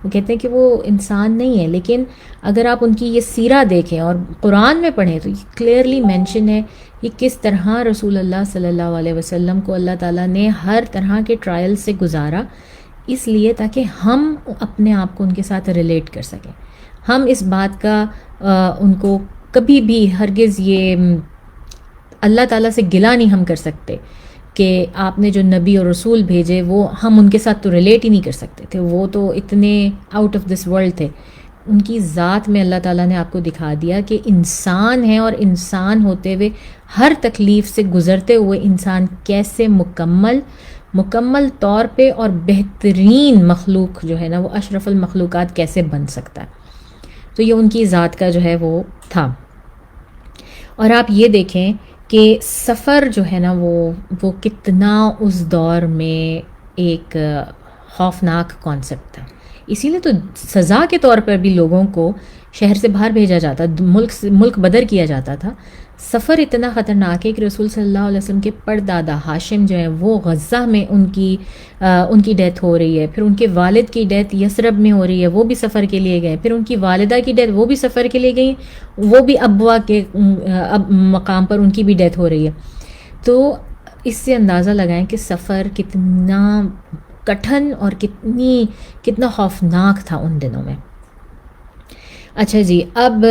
وہ کہتے ہیں کہ وہ انسان نہیں ہے. لیکن اگر آپ ان کی یہ سیرہ دیکھیں اور قرآن میں پڑھیں تو یہ کلیئرلی مینشن ہے کہ کس طرح رسول اللہ صلی اللہ علیہ وسلم کو اللہ تعالیٰ نے ہر طرح کے ٹرائل سے گزارا، اس لیے تاکہ ہم اپنے آپ کو ان کے ساتھ ریلیٹ کر سکیں. ہم اس بات کا ان کو کبھی بھی ہرگز یہ اللہ تعالیٰ سے گلہ نہیں ہم کر سکتے کہ آپ نے جو نبی اور رسول بھیجے وہ ہم ان کے ساتھ تو ریلیٹ ہی نہیں کر سکتے تھے، وہ تو اتنے آؤٹ آف دس ورلڈ تھے. ان کی ذات میں اللہ تعالیٰ نے آپ کو دکھا دیا کہ انسان ہے، اور انسان ہوتے ہوئے ہر تکلیف سے گزرتے ہوئے انسان کیسے مکمل طور پہ اور بہترین مخلوق جو ہے نا، وہ اشرف المخلوقات کیسے بن سکتا ہے. تو یہ ان کی ذات کا جو ہے وہ تھا. اور آپ یہ دیکھیں کہ سفر جو ہے نا وہ کتنا اس دور میں ایک خوفناک کانسیپٹ تھا. اسی لیے تو سزا کے طور پر بھی لوگوں کو شہر سے باہر بھیجا جاتا، ملک بدر کیا جاتا تھا. سفر اتنا خطرناک ہے کہ رسول صلی اللہ علیہ وسلم کے پردادا ہاشم جو ہیں وہ غزہ میں ان کی ڈیتھ ہو رہی ہے، پھر ان کے والد کی ڈیتھ یثرب میں ہو رہی ہے، وہ بھی سفر کے لیے گئے، پھر ان کی والدہ کی ڈیتھ وہ بھی سفر کے لیے گئی، وہ بھی ابوا کے مقام پر ان کی بھی ڈیتھ ہو رہی ہے. تو اس سے اندازہ لگائیں کہ سفر کتنا کٹھن اور کتنا خوفناک تھا ان دنوں میں. اچھا جی، اب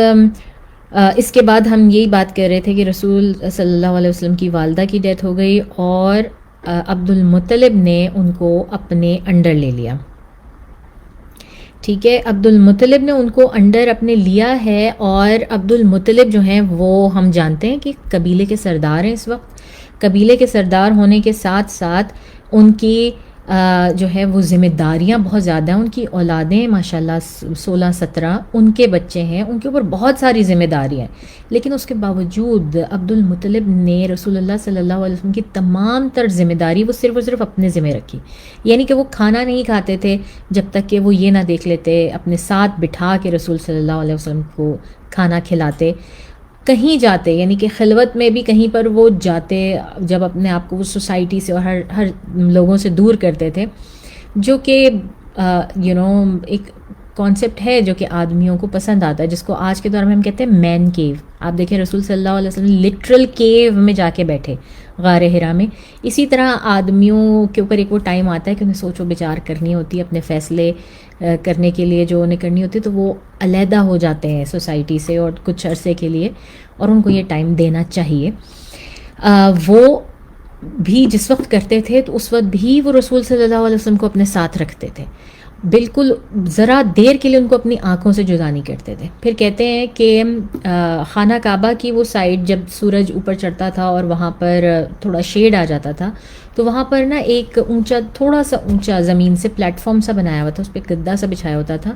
اس کے بعد ہم یہی بات کر رہے تھے کہ رسول صلی اللہ علیہ وسلم کی والدہ کی ڈیتھ ہو گئی اور عبد المطلب نے ان کو اپنے انڈر لے لیا. ٹھیک ہے، عبد المطلب نے ان کو انڈر اپنے لیا ہے، اور عبد المطلب جو ہیں وہ ہم جانتے ہیں کہ قبیلے کے سردار ہیں. اس وقت قبیلے کے سردار ہونے کے ساتھ ساتھ ان کی جو ہے وہ ذمہ داریاں بہت زیادہ ہیں. ان کی اولادیں ماشاءاللہ 16-17 ان کے بچے ہیں، ان کے اوپر بہت ساری ذمہ داریاں ہیں. لیکن اس کے باوجود عبد المطلب نے رسول اللہ صلی اللہ علیہ وسلم کی تمام تر ذمہ داری وہ صرف اور صرف اپنے ذمہ رکھی. یعنی کہ وہ کھانا نہیں کھاتے تھے جب تک کہ وہ یہ نہ دیکھ لیتے، اپنے ساتھ بٹھا کے رسول صلی اللہ علیہ وسلم کو کھانا کھلاتے. کہیں جاتے، یعنی کہ خلوت میں بھی کہیں پر وہ جاتے، جب اپنے آپ کو وہ سوسائٹی سے اور ہر لوگوں سے دور کرتے تھے، جو کہ ایک کانسیپٹ ہے جو کہ آدمیوں کو پسند آتا ہے، جس کو آج کے دور میں ہم کہتے ہیں مین کیو. آپ دیکھیں رسول صلی اللہ علیہ وسلم لٹرل کیو میں جا کے بیٹھے غار حرا میں. اسی طرح آدمیوں کے اوپر ایک وہ ٹائم آتا ہے کہ انہیں سوچ و بچار کرنی ہوتی ہے، اپنے فیصلے کرنے کے لیے جو انہیں کرنی ہوتی ہے، تو وہ علیحدہ ہو جاتے ہیں سوسائٹی سے اور کچھ عرصے کے لیے، اور ان کو یہ ٹائم دینا چاہیے. وہ بھی جس وقت کرتے تھے تو اس وقت بھی وہ رسول صلی اللہ علیہ وسلم کو اپنے ساتھ رکھتے تھے، بالکل ذرا دیر کے لیے ان کو اپنی آنکھوں سے جدا نہیں کرتے تھے. پھر کہتے ہیں کہ خانہ کعبہ کی وہ سائڈ جب سورج اوپر چڑھتا تھا اور وہاں پر تھوڑا شیڈ آ جاتا تھا، تو وہاں پر نا ایک تھوڑا سا اونچا زمین سے پلیٹ فارم سا بنایا ہوا تھا، اس پہ گدا سا بچھایا ہوتا تھا،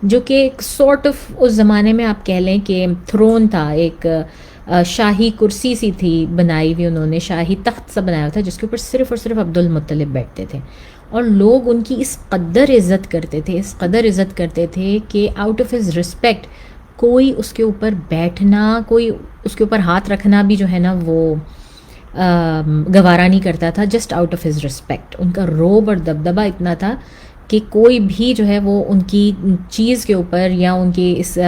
جو کہ ایک سارٹ آف اس زمانے میں آپ کہہ لیں کہ تھرون تھا، ایک شاہی کرسی سی تھی بنائی ہوئی، انہوں نے شاہی تخت سا بنایا تھا جس کے اوپر صرف اور صرف عبد المطلب بیٹھتے تھے. اور لوگ ان کی اس قدر عزت کرتے تھے کہ آؤٹ آف ہز رسپیکٹ کوئی اس کے اوپر بیٹھنا، کوئی اس کے اوپر ہاتھ رکھنا بھی جو ہے نا وہ گوارا نہیں کرتا تھا، just out of his respect. ان کا روب اور دبدبہ اتنا تھا کہ کوئی بھی جو ہے وہ ان کی چیز کے اوپر یا ان کی اس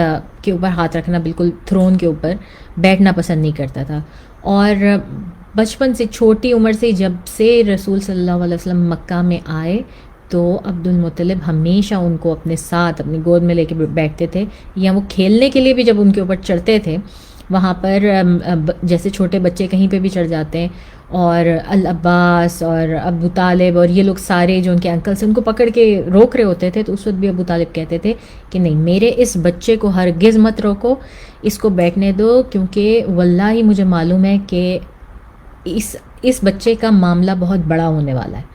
کے اوپر ہاتھ رکھنا، بالکل تھرون کے اوپر بیٹھنا پسند نہیں کرتا تھا. اور بچپن سے، چھوٹی عمر سے، جب سے رسول صلی اللہ علیہ وسلم مکہ میں آئے تو عبد المطلب ہمیشہ ان کو اپنے ساتھ اپنی گود میں لے کے بیٹھتے تھے، یا وہ کھیلنے کے لیے بھی جب ان کے اوپر چڑھتے تھے وہاں پر، جیسے چھوٹے بچے کہیں پہ بھی چڑھ جاتے ہیں، اور العباس اور ابو طالب اور یہ لوگ سارے جو ان کے انکل سے ان کو پکڑ کے روک رہے ہوتے تھے، تو اس وقت بھی ابو طالب کہتے تھے کہ نہیں، میرے اس بچے کو ہرگز مت روکو، اس کو بیٹھنے دو، کیونکہ واللہ مجھے معلوم ہے کہ اس بچے کا معاملہ بہت بڑا ہونے والا ہے،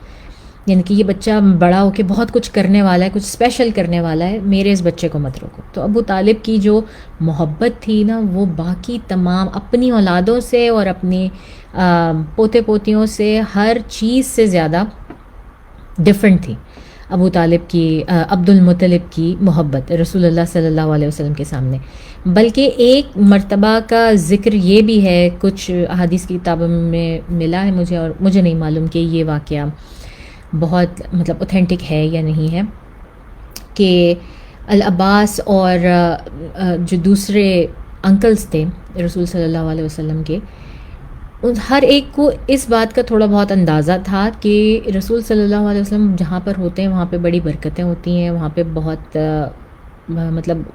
یعنی کہ یہ بچہ بڑا ہو کے بہت کچھ کرنے والا ہے، کچھ اسپیشل کرنے والا ہے، میرے اس بچے کو مت روکو. تو ابو طالب کی جو محبت تھی نا، وہ باقی تمام اپنی اولادوں سے اور اپنی پوتے پوتیوں سے ہر چیز سے زیادہ ڈیفرنٹ تھی. ابو طالب کی، عبد المطلب کی محبت رسول اللہ صلی اللہ علیہ وسلم کے سامنے. بلکہ ایک مرتبہ کا ذکر یہ بھی ہے، کچھ احادیث کی کتابوں میں ملا ہے مجھے، اور مجھے نہیں معلوم کہ یہ واقعہ بہت اوتھینٹک ہے یا نہیں ہے، کہ العباس اور جو دوسرے انکلز تھے رسول صلی اللہ علیہ وسلم کے، ہر ایک کو اس بات کا تھوڑا بہت اندازہ تھا کہ رسول صلی اللہ علیہ وسلم جہاں پر ہوتے ہیں وہاں پہ بڑی برکتیں ہوتی ہیں، وہاں پہ بہت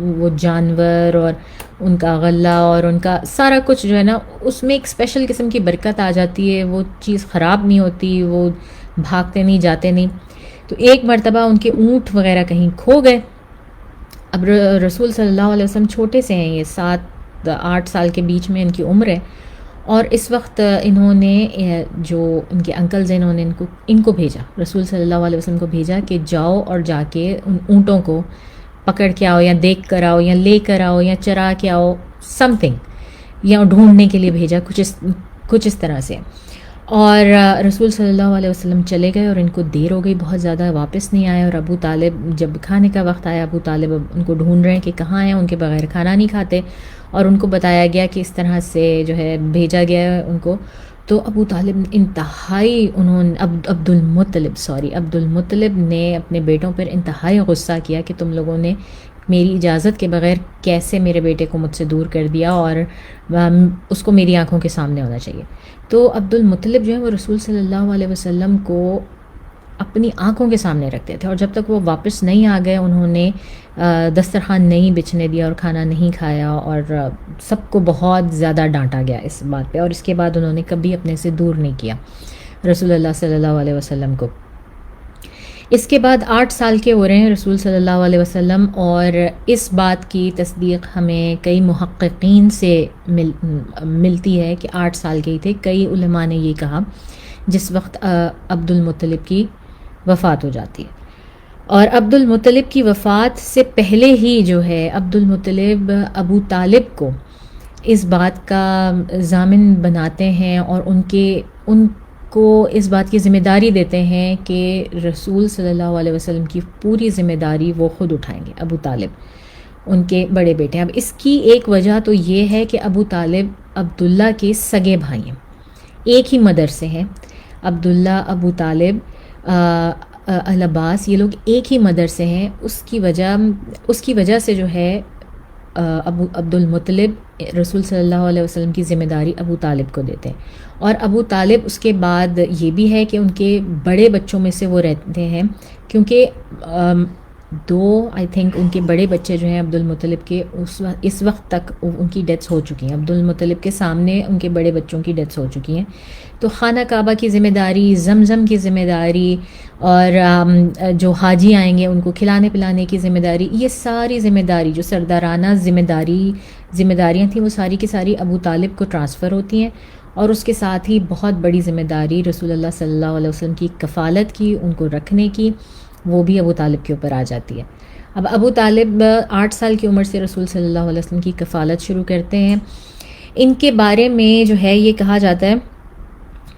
وہ جانور اور ان کا غلہ اور ان کا سارا کچھ جو ہے نا، اس میں ایک اسپیشل قسم کی برکت آ جاتی ہے، وہ چیز خراب نہیں ہوتی، وہ بھاگتے نہیں، جاتے نہیں. تو ایک مرتبہ ان کے اونٹ وغیرہ کہیں کھو گئے. اب رسول صلی اللہ علیہ وسلم چھوٹے سے ہیں، یہ 7-8 سال کے بیچ میں ان کی عمر ہے، اور اس وقت انہوں نے جو ان کے انکلز ہیں، انہوں نے ان کو بھیجا، رسول صلی اللہ علیہ وسلم کو بھیجا کہ جاؤ اور جا کے ان اونٹوں کو پکڑ کے آؤ، یا دیکھ کر آؤ، یا لے کر آؤ، یا چرا کے آؤ، سم تھنگ، یا ڈھونڈنے کے لیے بھیجا، کچھ اس طرح سے. اور رسول صلی اللہ علیہ وسلم چلے گئے اور ان کو دیر ہو گئی بہت زیادہ، واپس نہیں آئے، اور ابو طالب جب کھانے کا وقت آیا ابو طالب ان کو ڈھونڈ رہے ہیں کہ کہاں ہیں، ان کے بغیر کھانا نہیں کھاتے، اور ان کو بتایا گیا کہ اس طرح سے جو ہے بھیجا گیا ہے ان کو. تو ابو طالب انتہائی، انہوں نے عبد المطلب نے اپنے بیٹوں پر انتہائی غصہ کیا کہ تم لوگوں نے میری اجازت کے بغیر کیسے میرے بیٹے کو مجھ سے دور کر دیا، اور اس کو میری آنکھوں کے سامنے ہونا چاہیے. تو عبد المطلب جو ہے وہ رسول صلی اللہ علیہ وسلم کو اپنی آنکھوں کے سامنے رکھتے تھے، اور جب تک وہ واپس نہیں آ گئے انہوں نے دسترخوان نہیں بچھنے دیا اور کھانا نہیں کھایا، اور سب کو بہت زیادہ ڈانٹا گیا اس بات پہ، اور اس کے بعد انہوں نے کبھی اپنے سے دور نہیں کیا رسول اللہ صلی اللہ علیہ وسلم کو. اس کے بعد 8 سال کے ہو رہے ہیں رسول صلی اللہ علیہ وسلم، اور اس بات کی تصدیق ہمیں کئی محققین سے ملتی ہے کہ 8 سال کے ہی تھے. کئی علماء نے یہ کہا جس وقت عبد المطلب کی وفات ہو جاتی ہے. اور عبد المطلب کی وفات سے پہلے ہی جو ہے عبد المطلب ابو طالب کو اس بات کا ضامن بناتے ہیں، اور ان کو اس بات کی ذمہ داری دیتے ہیں کہ رسول صلی اللہ علیہ وسلم کی پوری ذمہ داری وہ خود اٹھائیں گے، ابو طالب ان کے بڑے بیٹے ہیں. اب اس کی ایک وجہ تو یہ ہے کہ ابو طالب عبداللہ کے سگے بھائی ہیں، ایک ہی مدر سے ہیں. عبداللہ، ابو طالب، العباس، یہ لوگ ایک ہی مدر سے ہیں. اس کی وجہ سے جو ہے عبد المطلب رسول صلی اللہ علیہ وسلم کی ذمہ داری ابو طالب کو دیتے ہیں. اور ابو طالب اس کے بعد یہ بھی ہے کہ ان کے بڑے بچوں میں سے وہ رہتے ہیں، کیونکہ آئی تھنک ان کے بڑے بچے جو ہیں عبد المطلب کے اس وقت تک ان کی ڈیتھس ہو چکی ہیں. عبد المطلب کے سامنے ان کے بڑے بچوں کی ڈیتھس ہو چکی ہیں. تو خانہ کعبہ کی ذمہ داری، زمزم کی ذمہ داری، اور جو حاجی آئیں گے ان کو کھلانے پلانے کی ذمہ داری، یہ ساری ذمہ داری جو سردارانہ ذمہ داریاں تھیں وہ ساری کی ساری ابو طالب کو ٹرانسفر ہوتی ہیں. اور اس کے ساتھ ہی بہت بڑی ذمہ داری رسول اللہ صلی اللہ علیہ وسلم کی کفالت کی، ان کو رکھنے کی، وہ بھی ابو طالب کے اوپر آ جاتی ہے. اب ابو طالب 8 سال کی عمر سے رسول صلی اللہ علیہ وسلم کی کفالت شروع کرتے ہیں. ان کے بارے میں جو ہے یہ کہا جاتا ہے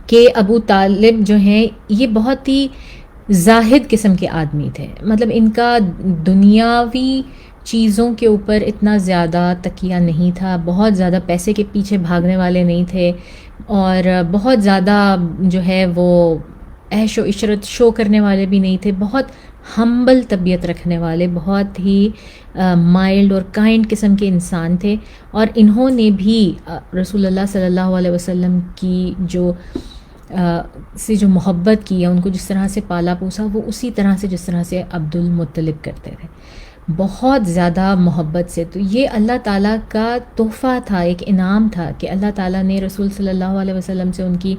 کہ ابو طالب جو ہیں یہ بہت ہی زاہد قسم کے آدمی تھے. مطلب ان کا دنیاوی چیزوں کے اوپر اتنا زیادہ تکیہ نہیں تھا، بہت زیادہ پیسے کے پیچھے بھاگنے والے نہیں تھے، اور بہت زیادہ جو ہے وہ عیش و عشرت شو کرنے والے بھی نہیں تھے. بہت ہمبل طبیعت رکھنے والے، بہت ہی مائلڈ اور کائنڈ قسم کے انسان تھے. اور انہوں نے بھی رسول اللہ صلی اللہ علیہ وسلم کی جو محبت کی، یا ان کو جس طرح سے پالا پوسا، وہ اسی طرح سے جس طرح سے عبد المطلب کرتے تھے، بہت زیادہ محبت سے. تو یہ اللہ تعالیٰ کا تحفہ تھا، ایک انعام تھا کہ اللہ تعالیٰ نے رسول صلی اللہ علیہ وسلم سے ان کی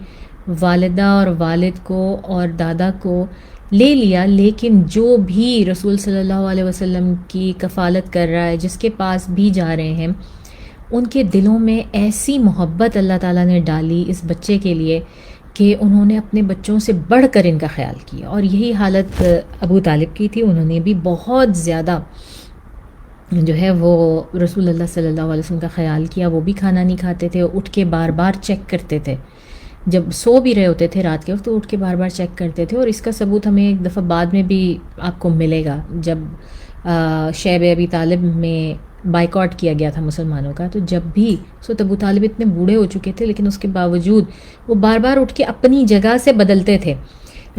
والدہ اور والد کو اور دادا کو لے لیا، لیکن جو بھی رسول صلی اللہ علیہ وسلم کی کفالت کر رہا ہے، جس کے پاس بھی جا رہے ہیں، ان کے دلوں میں ایسی محبت اللہ تعالیٰ نے ڈالی اس بچے کے لیے کہ انہوں نے اپنے بچوں سے بڑھ کر ان کا خیال کیا. اور یہی حالت ابو طالب کی تھی. انہوں نے بھی بہت زیادہ جو ہے وہ رسول اللہ صلی اللہ علیہ وسلم کا خیال کیا. وہ بھی کھانا نہیں کھاتے تھے، اٹھ کے بار بار چیک کرتے تھے، جب سو بھی رہے ہوتے تھے رات کے وقت تو اٹھ کے بار بار چیک کرتے تھے. اور اس کا ثبوت ہمیں ایک دفعہ بعد میں بھی آپ کو ملے گا، جب شیب ابی طالب میں بائیکاٹ کیا گیا تھا مسلمانوں کا. تو جب بھی ابو طالب اتنے بوڑھے ہو چکے تھے، لیکن اس کے باوجود وہ بار بار اٹھ کے اپنی جگہ سے بدلتے تھے.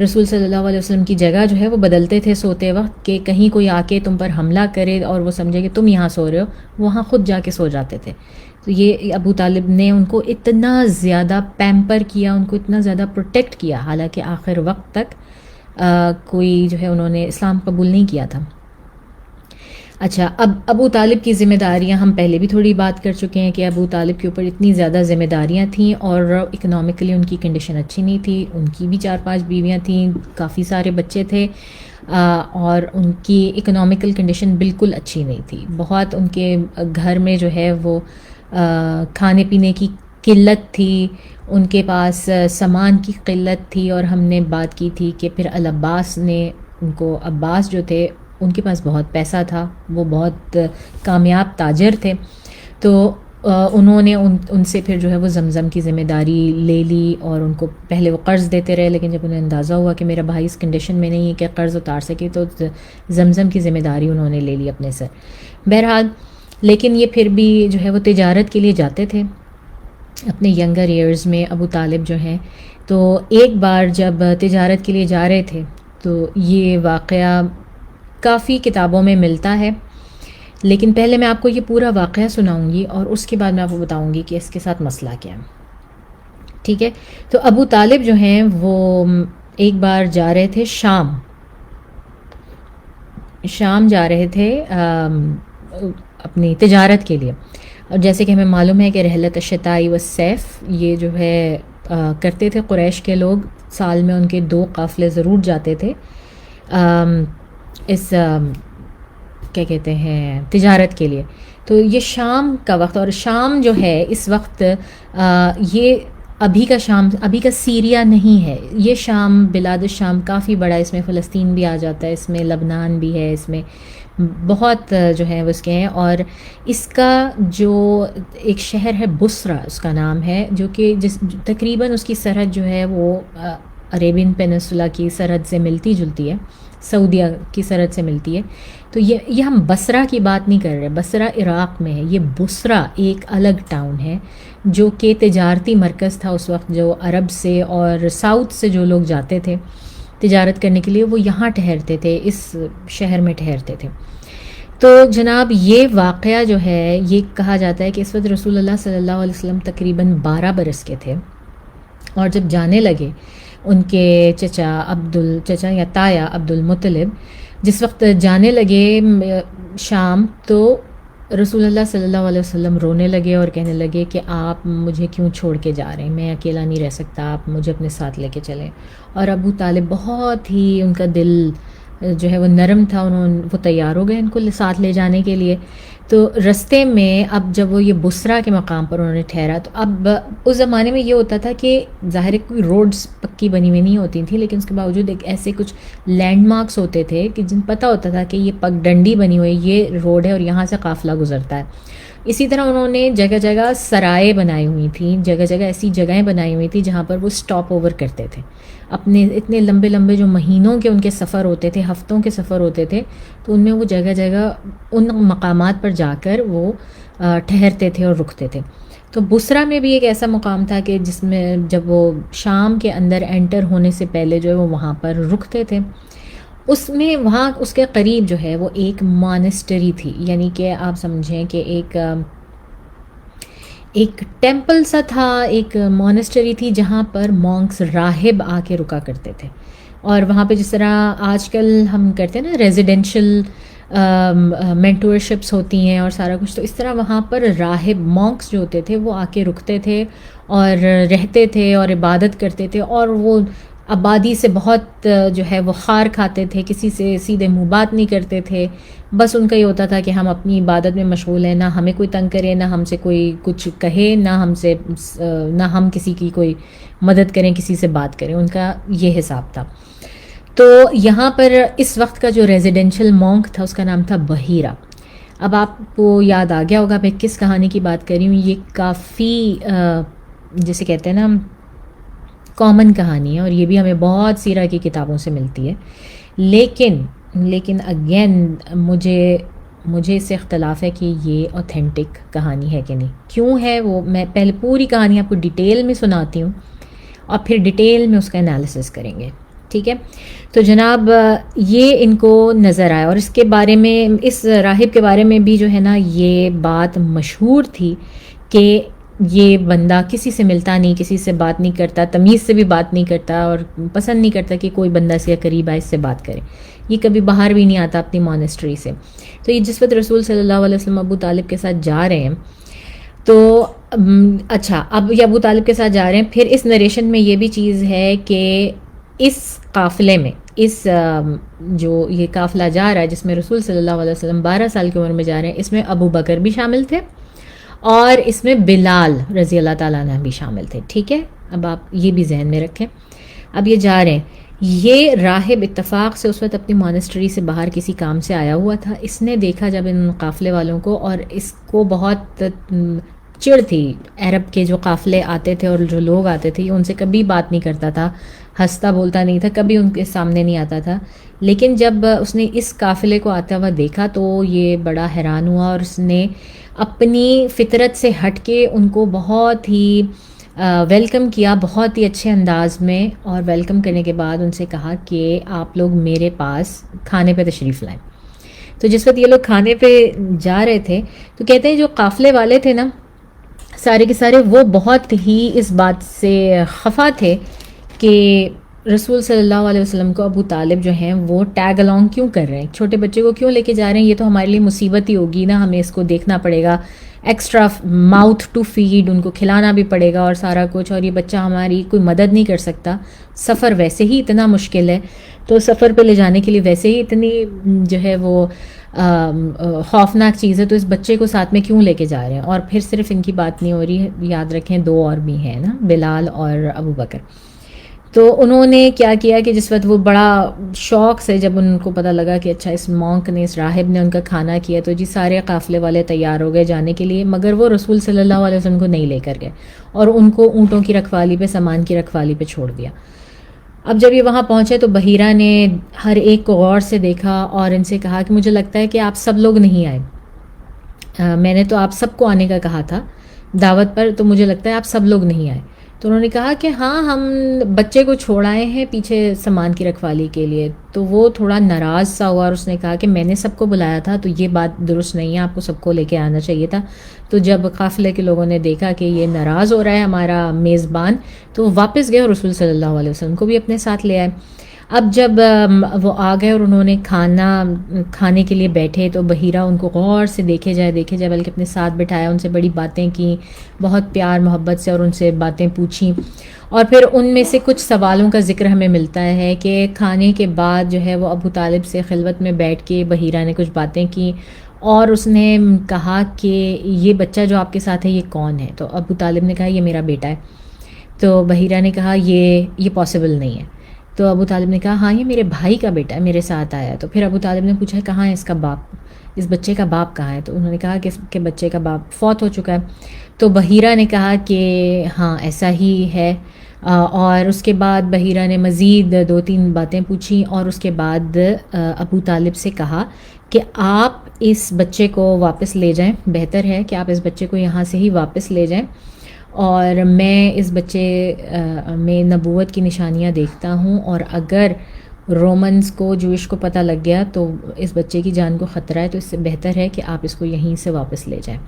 رسول صلی اللہ علیہ وسلم کی جگہ جو ہے وہ بدلتے تھے سوتے وقت، کہ کہیں کوئی آ کے تم پر حملہ کرے اور وہ سمجھے کہ تم یہاں سو رہے ہو، وہاں خود جا کے سو جاتے تھے. تو یہ ابو طالب نے ان کو اتنا زیادہ پیمپر کیا، ان کو اتنا زیادہ پروٹیکٹ کیا، حالانکہ آخر وقت تک کوئی جو ہے انہوں نے اسلام قبول نہیں کیا تھا. اچھا، اب ابو طالب کی ذمہ داریاں ہم پہلے بھی تھوڑی بات کر چکے ہیں کہ ابو طالب کے اوپر اتنی زیادہ ذمہ داریاں تھیں، اور اکنامکلی ان کی کنڈیشن اچھی نہیں تھی. ان کی بھی 4-5 بیویاں تھیں، کافی سارے بچے تھے، اور ان کی اکنامکل کنڈیشن بالکل اچھی نہیں تھی. بہت ان کے گھر میں جو ہے وہ کھانے پینے کی قلت تھی، ان کے پاس سامان کی قلت تھی. اور ہم نے بات کی تھی کہ پھر العباس نے ان کو، عباس جو تھے ان کے پاس بہت پیسہ تھا، وہ بہت کامیاب تاجر تھے. تو انہوں نے ان سے پھر جو ہے وہ زمزم کی ذمہ داری لے لی، اور ان کو پہلے وہ قرض دیتے رہے، لیکن جب انہیں اندازہ ہوا کہ میرا بھائی اس کنڈیشن میں نہیں ہے کہ قرض اتار سکے، تو زمزم کی ذمہ داری انہوں نے لے لی اپنے سر. بہرحال لیکن یہ پھر بھی جو ہے وہ تجارت کے لیے جاتے تھے اپنے ینگر ایئرز میں. ابو طالب جو ہیں تو ایک بار جب تجارت کے لیے جا رہے تھے تو یہ واقعہ کافی کتابوں میں ملتا ہے، لیکن پہلے میں آپ کو یہ پورا واقعہ سناؤں گی اور اس کے بعد میں آپ کو بتاؤں گی کہ اس کے ساتھ مسئلہ کیا ہے. ٹھیک ہے؟ تو ابو طالب جو ہیں وہ ایک بار جا رہے تھے شام جا رہے تھے اپنی تجارت کے لیے. اور جیسے کہ ہمیں معلوم ہے کہ رحلت الشتائی والصیف یہ جو ہے کرتے تھے قریش کے لوگ، سال میں ان کے 2 قافلے ضرور جاتے تھے اس کیا کہتے ہیں تجارت کے لیے. تو یہ شام کا وقت، اور شام جو ہے اس وقت یہ ابھی کا شام، ابھی کا سیریا نہیں ہے، یہ شام بلاد الشام کافی بڑا، اس میں فلسطین بھی آ جاتا ہے، اس میں لبنان بھی ہے، اس میں بہت جو ہے وہ اس کے ہیں. اور اس کا جو ایک شہر ہے بصرہ اس کا نام ہے، جو کہ تقریباً اس کی سرحد جو ہے وہ عریبین پیننسولا کی سرحد سے ملتی جلتی ہے، سعودیہ کی سرحد سے ملتی ہے. تو یہ ہم بصرہ کی بات نہیں کر رہے، بصرہ عراق میں ہے، یہ بصرہ ایک الگ ٹاؤن ہے جو کہ تجارتی مرکز تھا اس وقت. جو عرب سے اور ساؤتھ سے جو لوگ جاتے تھے تجارت کرنے کے لیے وہ یہاں ٹھہرتے تھے، اس شہر میں ٹھہرتے تھے. تو جناب یہ واقعہ جو ہے یہ کہا جاتا ہے کہ اس وقت رسول اللہ صلی اللہ علیہ وسلم تقریباً 12 برس کے تھے، اور جب جانے لگے ان کے چچا یا تایا عبد المطلب جس وقت جانے لگے شام، تو رسول اللہ صلی اللہ علیہ وسلم رونے لگے اور کہنے لگے کہ آپ مجھے کیوں چھوڑ کے جا رہے ہیں، میں اکیلا نہیں رہ سکتا، آپ مجھے اپنے ساتھ لے کے چلیں. اور ابو طالب بہت ہی ان کا دل جو ہے وہ نرم تھا، وہ تیار ہو گئے ان کو ساتھ لے جانے کے لیے. تو رستے میں اب جب وہ یہ بصرہ کے مقام پر انہوں نے ٹھہرا، تو اب اس زمانے میں یہ ہوتا تھا کہ ظاہر کوئی روڈز پکی بنی ہوئی نہیں ہوتی تھیں، لیکن اس کے باوجود ایک ایسے کچھ لینڈ مارکس ہوتے تھے کہ جن پتہ ہوتا تھا کہ یہ پگ ڈنڈی بنی ہوئی، یہ روڈ ہے اور یہاں سے قافلہ گزرتا ہے. اسی طرح انہوں نے جگہ جگہ سرائے بنائی ہوئی تھیں، جگہ جگہ ایسی جگہیں بنائی ہوئی تھیں جہاں پر وہ سٹاپ اوور کرتے تھے. اپنے اتنے لمبے لمبے جو مہینوں کے ان کے سفر ہوتے تھے، ہفتوں کے سفر ہوتے تھے، تو ان میں وہ جگہ جگہ ان مقامات پر جا کر وہ ٹھہرتے تھے اور رکتے تھے. تو بصرہ میں بھی ایک ایسا مقام تھا کہ جس میں جب وہ شام کے اندر انٹر ہونے سے پہلے جو ہے وہ وہاں پر رکتے تھے. اس میں وہاں اس کے قریب جو ہے وہ ایک مانسٹری تھی، یعنی کہ آپ سمجھیں کہ ایک ٹیمپل سا تھا، ایک مانسٹری تھی جہاں پر مونکس راہب آ کے رکا کرتے تھے. اور وہاں پہ جس طرح آج کل ہم کرتے ہیں نا ریزیڈینشل مینٹورشپس ہوتی ہیں اور سارا کچھ، تو اس طرح وہاں پر راہب مونکس جو ہوتے تھے وہ آ کے رکتے تھے اور رہتے تھے اور عبادت کرتے تھے. اور وہ آبادی سے بہت جو ہے وہ خار کھاتے تھے، کسی سے سیدھے منہ بات نہیں کرتے تھے. بس ان کا یہ ہوتا تھا کہ ہم اپنی عبادت میں مشغول ہیں، نہ ہمیں کوئی تنگ کرے، نہ ہم سے کوئی کچھ کہے، نہ ہم کسی کی کوئی مدد کریں، کسی سے بات کریں. ان کا یہ حساب تھا. تو یہاں پر اس وقت کا جو ریزیڈینشل مونک تھا اس کا نام تھا بحیرہ. اب آپ کو یاد آ گیا ہوگا میں کس کہانی کی بات کر رہی ہوں. یہ کافی جسے کہتے ہیں نا کامن کہانی ہے، اور یہ بھی ہمیں بہت سیرہ کی کتابوں سے ملتی ہے. لیکن اگین مجھے اس سے اختلاف ہے کہ یہ اوتھینٹک کہانی ہے کہ نہیں. کیوں ہے وہ میں پہلے پوری کہانی آپ کو ڈیٹیل میں سناتی ہوں اور پھر ڈیٹیل میں اس کا انالیسس کریں گے. ٹھیک ہے؟ تو جناب یہ ان کو نظر آیا، اور اس کے بارے میں، اس راہب کے بارے میں بھی جو ہے نا یہ بات مشہور تھی کہ یہ بندہ کسی سے ملتا نہیں، کسی سے بات نہیں کرتا، تمیز سے بھی بات نہیں کرتا، اور پسند نہیں کرتا کہ کوئی بندہ سے قریب آئے اس سے بات کرے. یہ کبھی باہر بھی نہیں آتا اپنی مانسٹری سے. تو یہ جس وقت رسول صلی اللہ علیہ وسلم ابو طالب کے ساتھ جا رہے ہیں، تو اچھا اب یہ ابو طالب کے ساتھ جا رہے ہیں. پھر اس نریشن میں یہ بھی چیز ہے کہ اس قافلے میں، اس جو یہ قافلہ جا رہا ہے جس میں رسول صلی اللہ علیہ وسلم 12 سال کی عمر میں جا رہے ہیں، اس میں ابو بکر بھی شامل تھے اور اس میں بلال رضی اللہ تعالیٰ عنہ بھی شامل تھے. ٹھیک ہے؟ اب آپ یہ بھی ذہن میں رکھیں. اب یہ جا رہے ہیں، یہ راہب اتفاق سے اس وقت اپنی مانسٹری سے باہر کسی کام سے آیا ہوا تھا. اس نے دیکھا جب ان قافلے والوں کو، اور اس کو بہت چڑ تھی. عرب کے جو قافلے آتے تھے اور جو لوگ آتے تھے ان سے کبھی بات نہیں کرتا تھا, ہنستا بولتا نہیں تھا, کبھی ان کے سامنے نہیں آتا تھا. لیکن جب اس نے اس قافلے کو آتا ہوا دیکھا تو یہ بڑا حیران ہوا, اور اس نے اپنی فطرت سے ہٹ کے ان کو بہت ہی ویلکم کیا, بہت ہی اچھے انداز میں. اور ویلکم کرنے کے بعد ان سے کہا کہ آپ لوگ میرے پاس کھانے پہ تشریف لائیں. تو جس وقت یہ لوگ کھانے پہ جا رہے تھے تو کہتے ہیں جو قافلے والے تھے نا سارے کے سارے, وہ بہت ہی اس بات سے خفا تھے کہ رسول صلی اللہ علیہ وسلم کو ابو طالب جو ہیں وہ ٹیگ الانگ کیوں کر رہے ہیں, چھوٹے بچے کو کیوں لے کے جا رہے ہیں, یہ تو ہمارے لیے مصیبت ہی ہوگی نا, ہمیں اس کو دیکھنا پڑے گا, ایکسٹرا ماؤتھ ٹو فیڈ, ان کو کھلانا بھی پڑے گا اور سارا کچھ, اور یہ بچہ ہماری کوئی مدد نہیں کر سکتا, سفر ویسے ہی اتنا مشکل ہے, تو سفر پہ لے جانے کے لیے ویسے ہی اتنی جو ہے وہ خوفناک چیز ہے, تو اس بچے کو ساتھ میں کیوں لے کے جا رہے ہیں. اور پھر صرف ان کی بات نہیں ہو رہی ہے, یاد رکھیں 2 اور بھی ہیں نا, بلال اور ابو بکر. تو انہوں نے کیا کیا کہ جس وقت وہ بڑا شوق سے جب ان کو پتہ لگا کہ اچھا اس مونک نے, اس راہب نے ان کا کھانا کیا, تو جی سارے قافلے والے تیار ہو گئے جانے کے لیے, مگر وہ رسول صلی اللہ علیہ وسلم کو نہیں لے کر گئے اور ان کو اونٹوں کی رکھوالی پہ, سامان کی رکھوالی پہ چھوڑ دیا. اب جب یہ وہاں پہنچے تو بحیرہ نے ہر ایک کو غور سے دیکھا اور ان سے کہا کہ مجھے لگتا ہے کہ آپ سب لوگ نہیں آئے, میں نے تو آپ سب کو آنے کا کہا تھا دعوت پر, تو مجھے لگتا ہے آپ سب لوگ نہیں آئے. تو انہوں نے کہا کہ ہاں ہم بچے کو چھوڑ آئے ہیں پیچھے سامان کی رکھوالی کے لیے. تو وہ تھوڑا ناراض سا ہوا اور اس نے کہا کہ میں نے سب کو بلایا تھا, تو یہ بات درست نہیں ہے, آپ کو سب کو لے کے آنا چاہیے تھا. تو جب قافلے کے لوگوں نے دیکھا کہ یہ ناراض ہو رہا ہے ہمارا میزبان, تو وہ واپس گئے اور رسول صلی اللہ علیہ وسلم کو بھی اپنے ساتھ لے آئے. اب جب وہ آ گئے اور انہوں نے کھانے کے لیے بیٹھے, تو بحیرہ ان کو غور سے دیکھے جائے بلکہ اپنے ساتھ بٹھایا, ان سے بڑی باتیں کی, بہت پیار محبت سے, اور ان سے باتیں پوچھیں. اور پھر ان میں سے کچھ سوالوں کا ذکر ہمیں ملتا ہے کہ کھانے کے بعد جو ہے وہ ابو طالب سے خلوت میں بیٹھ کے بحیرہ نے کچھ باتیں کی, اور اس نے کہا کہ یہ بچہ جو آپ کے ساتھ ہے یہ کون ہے. تو ابو طالب نے کہا یہ میرا بیٹا ہے. تو بحیرہ نے کہا یہ پاسبل نہیں ہے. تو ابو طالب نے کہا ہاں یہ میرے بھائی کا بیٹا ہے, میرے ساتھ آیا ہے. تو پھر ابو طالب نے پوچھا کہاں ہے اس کا باپ, اس بچے کا باپ کہاں ہے. تو انہوں نے کہا کہ بچے کا باپ فوت ہو چکا ہے. تو بحیرہ نے کہا کہ ہاں ایسا ہی ہے. اور اس کے بعد بحیرہ نے مزید 2-3 باتیں پوچھیں, اور اس کے بعد ابو طالب سے کہا کہ آپ اس بچے کو واپس لے جائیں, بہتر ہے کہ آپ اس بچے کو یہاں سے ہی واپس لے جائیں, اور میں اس بچے میں نبوت کی نشانیاں دیکھتا ہوں, اور اگر رومنز کو, جوئش کو پتہ لگ گیا تو اس بچے کی جان کو خطرہ ہے, تو اس سے بہتر ہے کہ آپ اس کو یہیں سے واپس لے جائیں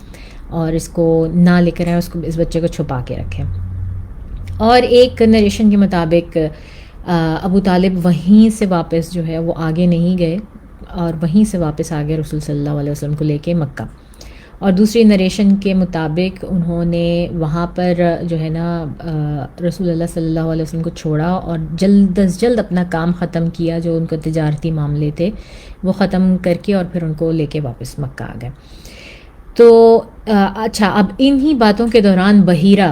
اور اس کو نہ لے کر آئیں, اس بچے کو چھپا کے رکھیں. اور ایک نریشن کے مطابق ابو طالب وہیں سے واپس جو ہے وہ آگے نہیں گئے, اور وہیں سے واپس آ گئے رسول صلی اللہ علیہ وسلم کو لے کے مکہ. اور دوسری نریشن کے مطابق انہوں نے وہاں پر جو ہے نا رسول اللہ صلی اللہ علیہ وسلم کو چھوڑا اور جلد از جلد اپنا کام ختم کیا, جو ان کو تجارتی معاملے تھے وہ ختم کر کے, اور پھر ان کو لے کے واپس مکہ آ گئے. تو اچھا, اب انہی باتوں کے دوران بحیرہ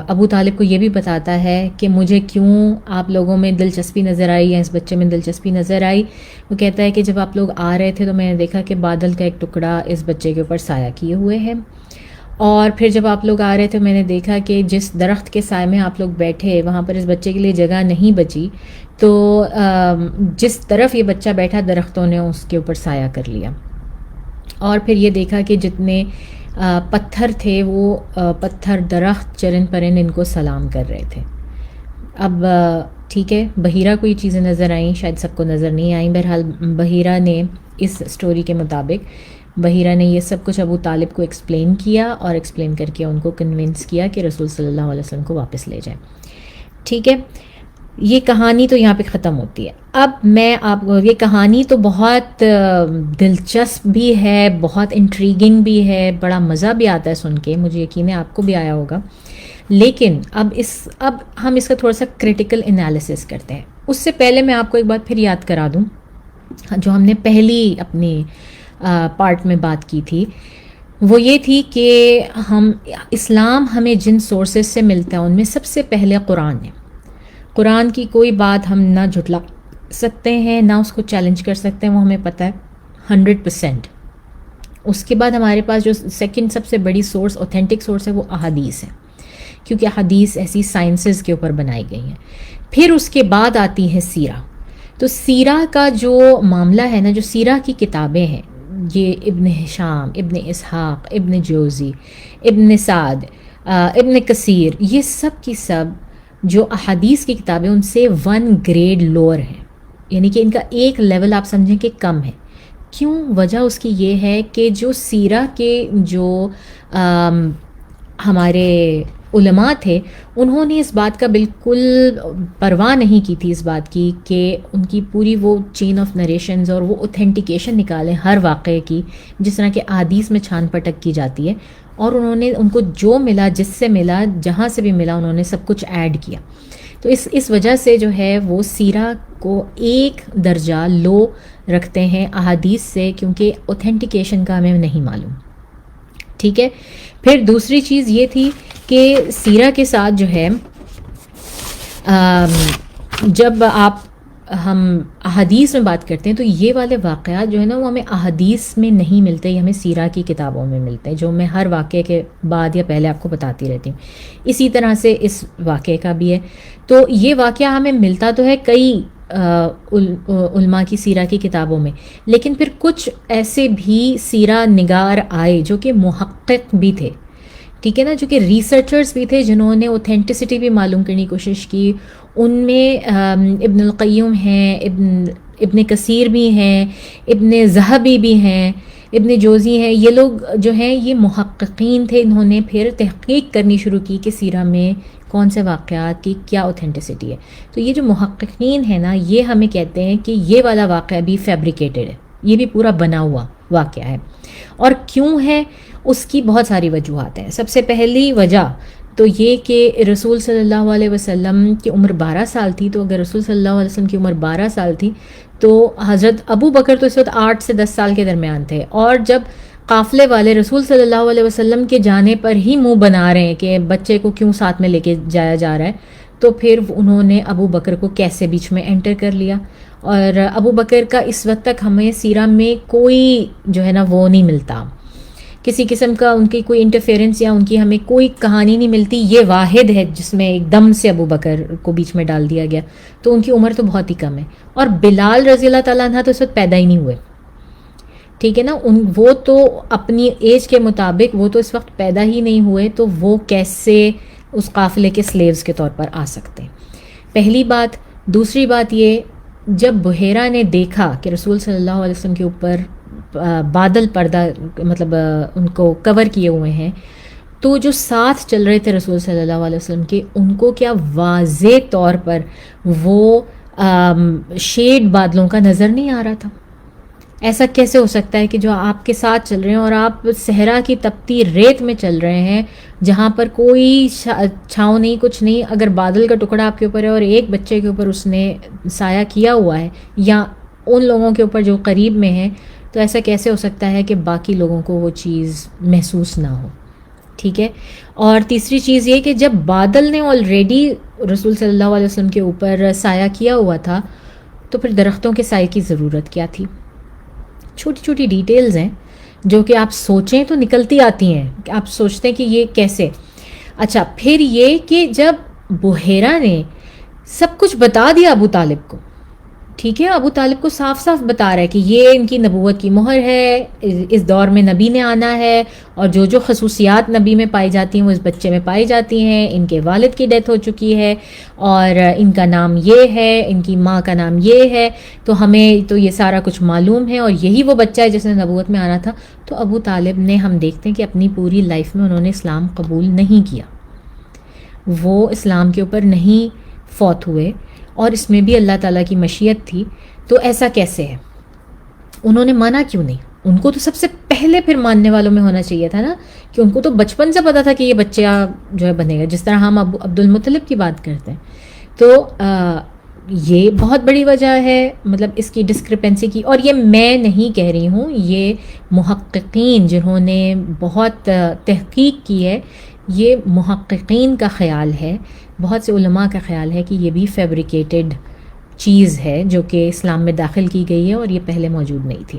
ابو طالب کو یہ بھی بتاتا ہے کہ مجھے کیوں آپ لوگوں میں دلچسپی نظر آئی یا اس بچے میں دلچسپی نظر آئی. وہ کہتا ہے کہ جب آپ لوگ آ رہے تھے تو میں نے دیکھا کہ بادل کا ایک ٹکڑا اس بچے کے اوپر سایہ کیے ہوئے ہے, اور پھر جب آپ لوگ آ رہے تھے میں نے دیکھا کہ جس درخت کے سائے میں آپ لوگ بیٹھے وہاں پر اس بچے کے لیے جگہ نہیں بچی, تو جس طرف یہ بچہ بیٹھا درختوں نے اس کے اوپر سایہ کر لیا. اور پھر یہ دیکھا کہ جتنے پتھر تھے وہ پتھر, درخت, چرند پرند ان کو سلام کر رہے تھے. اب ٹھیک ہے, بحیرہ کو یہ چیزیں نظر آئیں, شاید سب کو نظر نہیں آئیں. بہرحال بحیرہ نے اس سٹوری کے مطابق بحیرہ نے یہ سب کچھ ابو طالب کو ایکسپلین کیا, اور ایکسپلین کر کے ان کو کنونس کیا کہ رسول صلی اللہ علیہ وسلم کو واپس لے جائیں. ٹھیک ہے, یہ کہانی تو یہاں پہ ختم ہوتی ہے. اب میں آپ کو, یہ کہانی تو بہت دلچسپ بھی ہے, بہت انٹریگنگ بھی ہے, بڑا مزہ بھی آتا ہے سن کے, مجھے یقین ہے آپ کو بھی آیا ہوگا. لیکن اب ہم اس کا تھوڑا سا کریٹیکل انالیسس کرتے ہیں. اس سے پہلے میں آپ کو ایک بات پھر یاد کرا دوں جو ہم نے پہلی اپنی پارٹ میں بات کی تھی. وہ یہ تھی کہ اسلام ہمیں جن سورسز سے ملتا ہے ان میں سب سے پہلے قرآن ہے. قرآن کی کوئی بات ہم نہ جھٹلا سکتے ہیں نہ اس کو چیلنج کر سکتے ہیں, وہ ہمیں پتہ ہے 100%. اس کے بعد ہمارے پاس جو سیکنڈ سب سے بڑی سورس، اوتھینٹک سورس ہے، وہ احادیث ہے، کیونکہ احادیث ایسی سائنسز کے اوپر بنائی گئی ہیں. پھر اس کے بعد آتی ہے سیرہ. تو سیرہ کا جو معاملہ ہے نا، جو سیرہ کی کتابیں ہیں، یہ ابن ہشام، ابن اسحاق، ابن جوزی، ابن سعد، ابن کثیر، یہ سب کی سب جو احادیث کی کتابیں ان سے 1 گریڈ لوور ہیں، یعنی کہ ان کا ایک لیول آپ سمجھیں کہ کم ہے. کیوں؟ وجہ اس کی یہ ہے کہ جو سیرہ کے جو ہمارے علماء تھے، انہوں نے اس بات کا بالکل پرواہ نہیں کی تھی، اس بات کی کہ ان کی پوری وہ چین آف نریشنز اور وہ اوتھینٹیکیشن نکالیں ہر واقعے کی، جس طرح کہ احادیث میں چھان پٹک کی جاتی ہے. اور انہوں نے ان کو جو ملا، جس سے ملا، جہاں سے بھی ملا، انہوں نے سب کچھ ایڈ کیا. تو اس وجہ سے جو ہے وہ سیرہ کو ایک درجہ لو رکھتے ہیں احادیث سے، کیونکہ اوتھینٹیکیشن کا ہمیں نہیں معلوم. ٹھیک ہے. پھر دوسری چیز یہ تھی کہ سیرہ کے ساتھ جو ہے جب ہم احادیث میں بات کرتے ہیں تو یہ والے واقعات جو ہے نا وہ ہمیں احادیث میں نہیں ملتے، یہ ہمیں سیرہ کی کتابوں میں ملتے ہیں، جو میں ہر واقعے کے بعد یا پہلے آپ کو بتاتی رہتی ہوں. اسی طرح سے اس واقعے کا بھی ہے. تو یہ واقعہ ہمیں ملتا تو ہے کئی علماء کی سیرہ کی کتابوں میں، لیکن پھر کچھ ایسے بھی سیرہ نگار آئے جو کہ محقق بھی تھے، ٹھیک ہے نا، جو کہ ریسرچرز بھی تھے، جنہوں نے اوتھینٹسٹی بھی معلوم کرنے کی کوشش کی. ان میں ابن القیم ہیں، ابن کثیر بھی ہیں، ابن ذہبی بھی ہیں، ابن جوزی ہیں. یہ لوگ جو ہیں یہ محققین تھے. انہوں نے پھر تحقیق کرنی شروع کی کہ سیرہ میں کون سے واقعات کی کیا اوتھینٹسٹی ہے. تو یہ جو محققین ہیں نا، یہ ہمیں کہتے ہیں کہ یہ والا واقعہ بھی فیبریکیٹڈ ہے، یہ بھی پورا بنا ہوا واقعہ ہے. اور کیوں ہے؟ اس کی بہت ساری وجوہات ہیں. سب سے پہلی وجہ تو یہ کہ رسول صلی اللہ علیہ وسلم کی عمر 12 سال تھی. تو اگر رسول صلی اللہ علیہ وسلم کی عمر 12 سال تھی تو حضرت ابو بکر تو اس وقت 8 سے 10 سال کے درمیان تھے. اور جب قافلے والے رسول صلی اللہ علیہ وسلم کے جانے پر ہی منہ بنا رہے ہیں کہ بچے کو کیوں ساتھ میں لے کے جایا جا رہا ہے، تو پھر انہوں نے ابو بکر کو کیسے بیچ میں انٹر کر لیا. اور ابو بکر کا اس وقت تک ہمیں سیرہ میں کوئی جو ہے نا وہ نہیں ملتا، کسی قسم کا ان کی کوئی انٹرفیئرنس یا ان کی ہمیں کوئی کہانی نہیں ملتی. یہ واحد ہے جس میں ایک دم سے ابو بکر کو بیچ میں ڈال دیا گیا. تو ان کی عمر تو بہت ہی کم ہے. اور بلال رضی اللہ تعالیٰ عنہ تو اس وقت پیدا ہی نہیں ہوئے، ٹھیک ہے نا. وہ تو اپنی ایج کے مطابق وہ تو اس وقت پیدا ہی نہیں ہوئے، تو وہ کیسے اس قافلے کے سلیوز کے طور پر آ سکتے ہیں؟ پہلی بات. دوسری بات یہ، جب بحیرہ نے دیکھا کہ رسول صلی اللہ علیہ وسلم کے اوپر بادل پردہ مطلب ان کو کور کیے ہوئے ہیں، تو جو ساتھ چل رہے تھے رسول صلی اللہ علیہ وسلم کے، ان کو کیا واضح طور پر وہ شیڈ بادلوں کا نظر نہیں آ رہا تھا؟ ایسا کیسے ہو سکتا ہے کہ جو آپ کے ساتھ چل رہے ہیں اور آپ صحرا کی تپتی ریت میں چل رہے ہیں جہاں پر کوئی چھاؤں نہیں، کچھ نہیں، اگر بادل کا ٹکڑا آپ کے اوپر ہے اور ایک بچے کے اوپر اس نے سایہ کیا ہوا ہے یا ان لوگوں کے اوپر جو قریب میں ہیں، تو ایسا کیسے ہو سکتا ہے کہ باقی لوگوں کو وہ چیز محسوس نہ ہو؟ ٹھیک ہے. اور تیسری چیز یہ کہ جب بادل نے آلریڈی رسول صلی اللہ علیہ وسلم کے اوپر سایہ کیا ہوا تھا، تو پھر درختوں کے سائے کی ضرورت کیا تھی؟ چھوٹی چھوٹی ڈیٹیلز ہیں جو کہ آپ سوچیں تو نکلتی آتی ہیں، کہ آپ سوچتے ہیں کہ یہ کیسے. اچھا، پھر یہ کہ جب بحیرہ نے سب کچھ بتا دیا ابو طالب کو، ٹھیک ہے، ابو طالب کو صاف صاف بتا رہا ہے کہ یہ ان کی نبوت کی مہر ہے، اس دور میں نبی نے آنا ہے، اور جو جو خصوصیات نبی میں پائی جاتی ہیں وہ اس بچے میں پائی جاتی ہیں. ان کے والد کی ڈیتھ ہو چکی ہے اور ان کا نام یہ ہے، ان کی ماں کا نام یہ ہے، تو ہمیں تو یہ سارا کچھ معلوم ہے، اور یہی وہ بچہ ہے جس نے نبوت میں آنا تھا. تو ابو طالب نے، ہم دیکھتے ہیں کہ اپنی پوری لائف میں انہوں نے اسلام قبول نہیں کیا، وہ اسلام کے اوپر نہیں فوت ہوئے، اور اس میں بھی اللہ تعالیٰ کی مشیت تھی. تو ایسا کیسے ہے؟ انہوں نے مانا کیوں نہیں؟ ان کو تو سب سے پہلے پھر ماننے والوں میں ہونا چاہیے تھا نا، کہ ان کو تو بچپن سے پتا تھا کہ یہ بچہ جو ہے بنے گا، جس طرح ہم عبد المطلب کی بات کرتے ہیں. تو یہ بہت بڑی وجہ ہے مطلب اس کی ڈسکرپنسی کی. اور یہ میں نہیں کہہ رہی ہوں، یہ محققین جنہوں نے بہت تحقیق کی ہے، یہ محققین کا خیال ہے، بہت سے علماء کا خیال ہے کہ یہ بھی فیبریکیٹڈ چیز ہے جو کہ اسلام میں داخل کی گئی ہے اور یہ پہلے موجود نہیں تھی.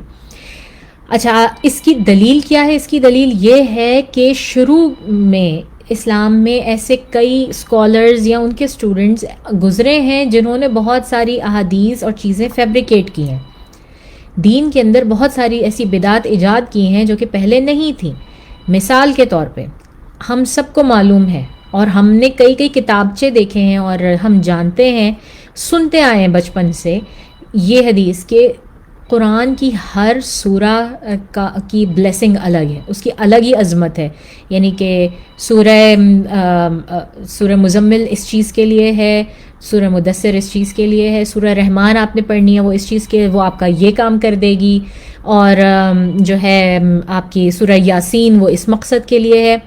اچھا، اس کی دلیل کیا ہے؟ اس کی دلیل یہ ہے کہ شروع میں اسلام میں ایسے کئی اسکالرز یا ان کے اسٹوڈنٹس گزرے ہیں جنہوں نے بہت ساری احادیث اور چیزیں فیبریکیٹ کی ہیں، دین کے اندر بہت ساری ایسی بدعات ایجاد کی ہیں جو کہ پہلے نہیں تھیں. مثال کے طور پہ ہم سب کو معلوم ہے، اور ہم نے کئی کئی کتابچے دیکھے ہیں اور ہم جانتے ہیں، سنتے آئے ہیں بچپن سے یہ حدیث کہ قرآن کی ہر سورہ کی بلیسنگ الگ ہے، اس کی الگ ہی عظمت ہے. یعنی کہ سورہ مزمل اس چیز کے لیے ہے، سورہ مدثر اس چیز کے لیے ہے، سورہ رحمان آپ نے پڑھنی ہے وہ اس چیز کے، وہ آپ کا یہ کام کر دے گی، اور جو ہے آپ کی سورہ یاسین وہ اس مقصد کے لیے ہے.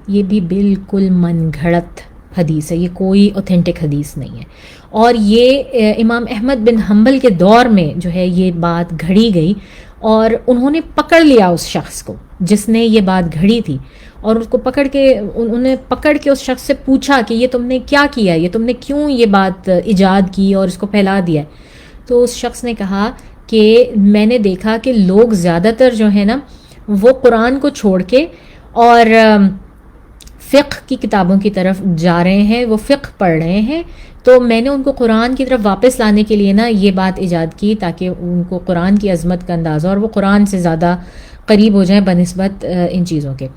یہ بھی بالکل من گھڑت حدیث ہے، یہ کوئی اوتھینٹک حدیث نہیں ہے. اور یہ امام احمد بن حنبل کے دور میں جو ہے یہ بات گھڑی گئی، اور انہوں نے پکڑ لیا اس شخص کو جس نے یہ بات گھڑی تھی، اور اس کو انہوں نے پکڑ کے اس شخص سے پوچھا کہ یہ تم نے کیا کیا، یہ تم نے کیوں یہ بات ایجاد کی اور اس کو پھیلا دیا. تو اس شخص نے کہا کہ میں نے دیکھا کہ لوگ زیادہ تر جو ہے نا وہ قرآن کو چھوڑ کے اور فقہ کی کتابوں کی طرف جا رہے ہیں، وہ فقہ پڑھ رہے ہیں، تو میں نے ان کو قرآن کی طرف واپس لانے کے لیے نا یہ بات ایجاد کی تاکہ ان کو قرآن کی عظمت کا اندازہ اور وہ قرآن سے زیادہ قریب ہو جائیں بنسبت ان چیزوں کے.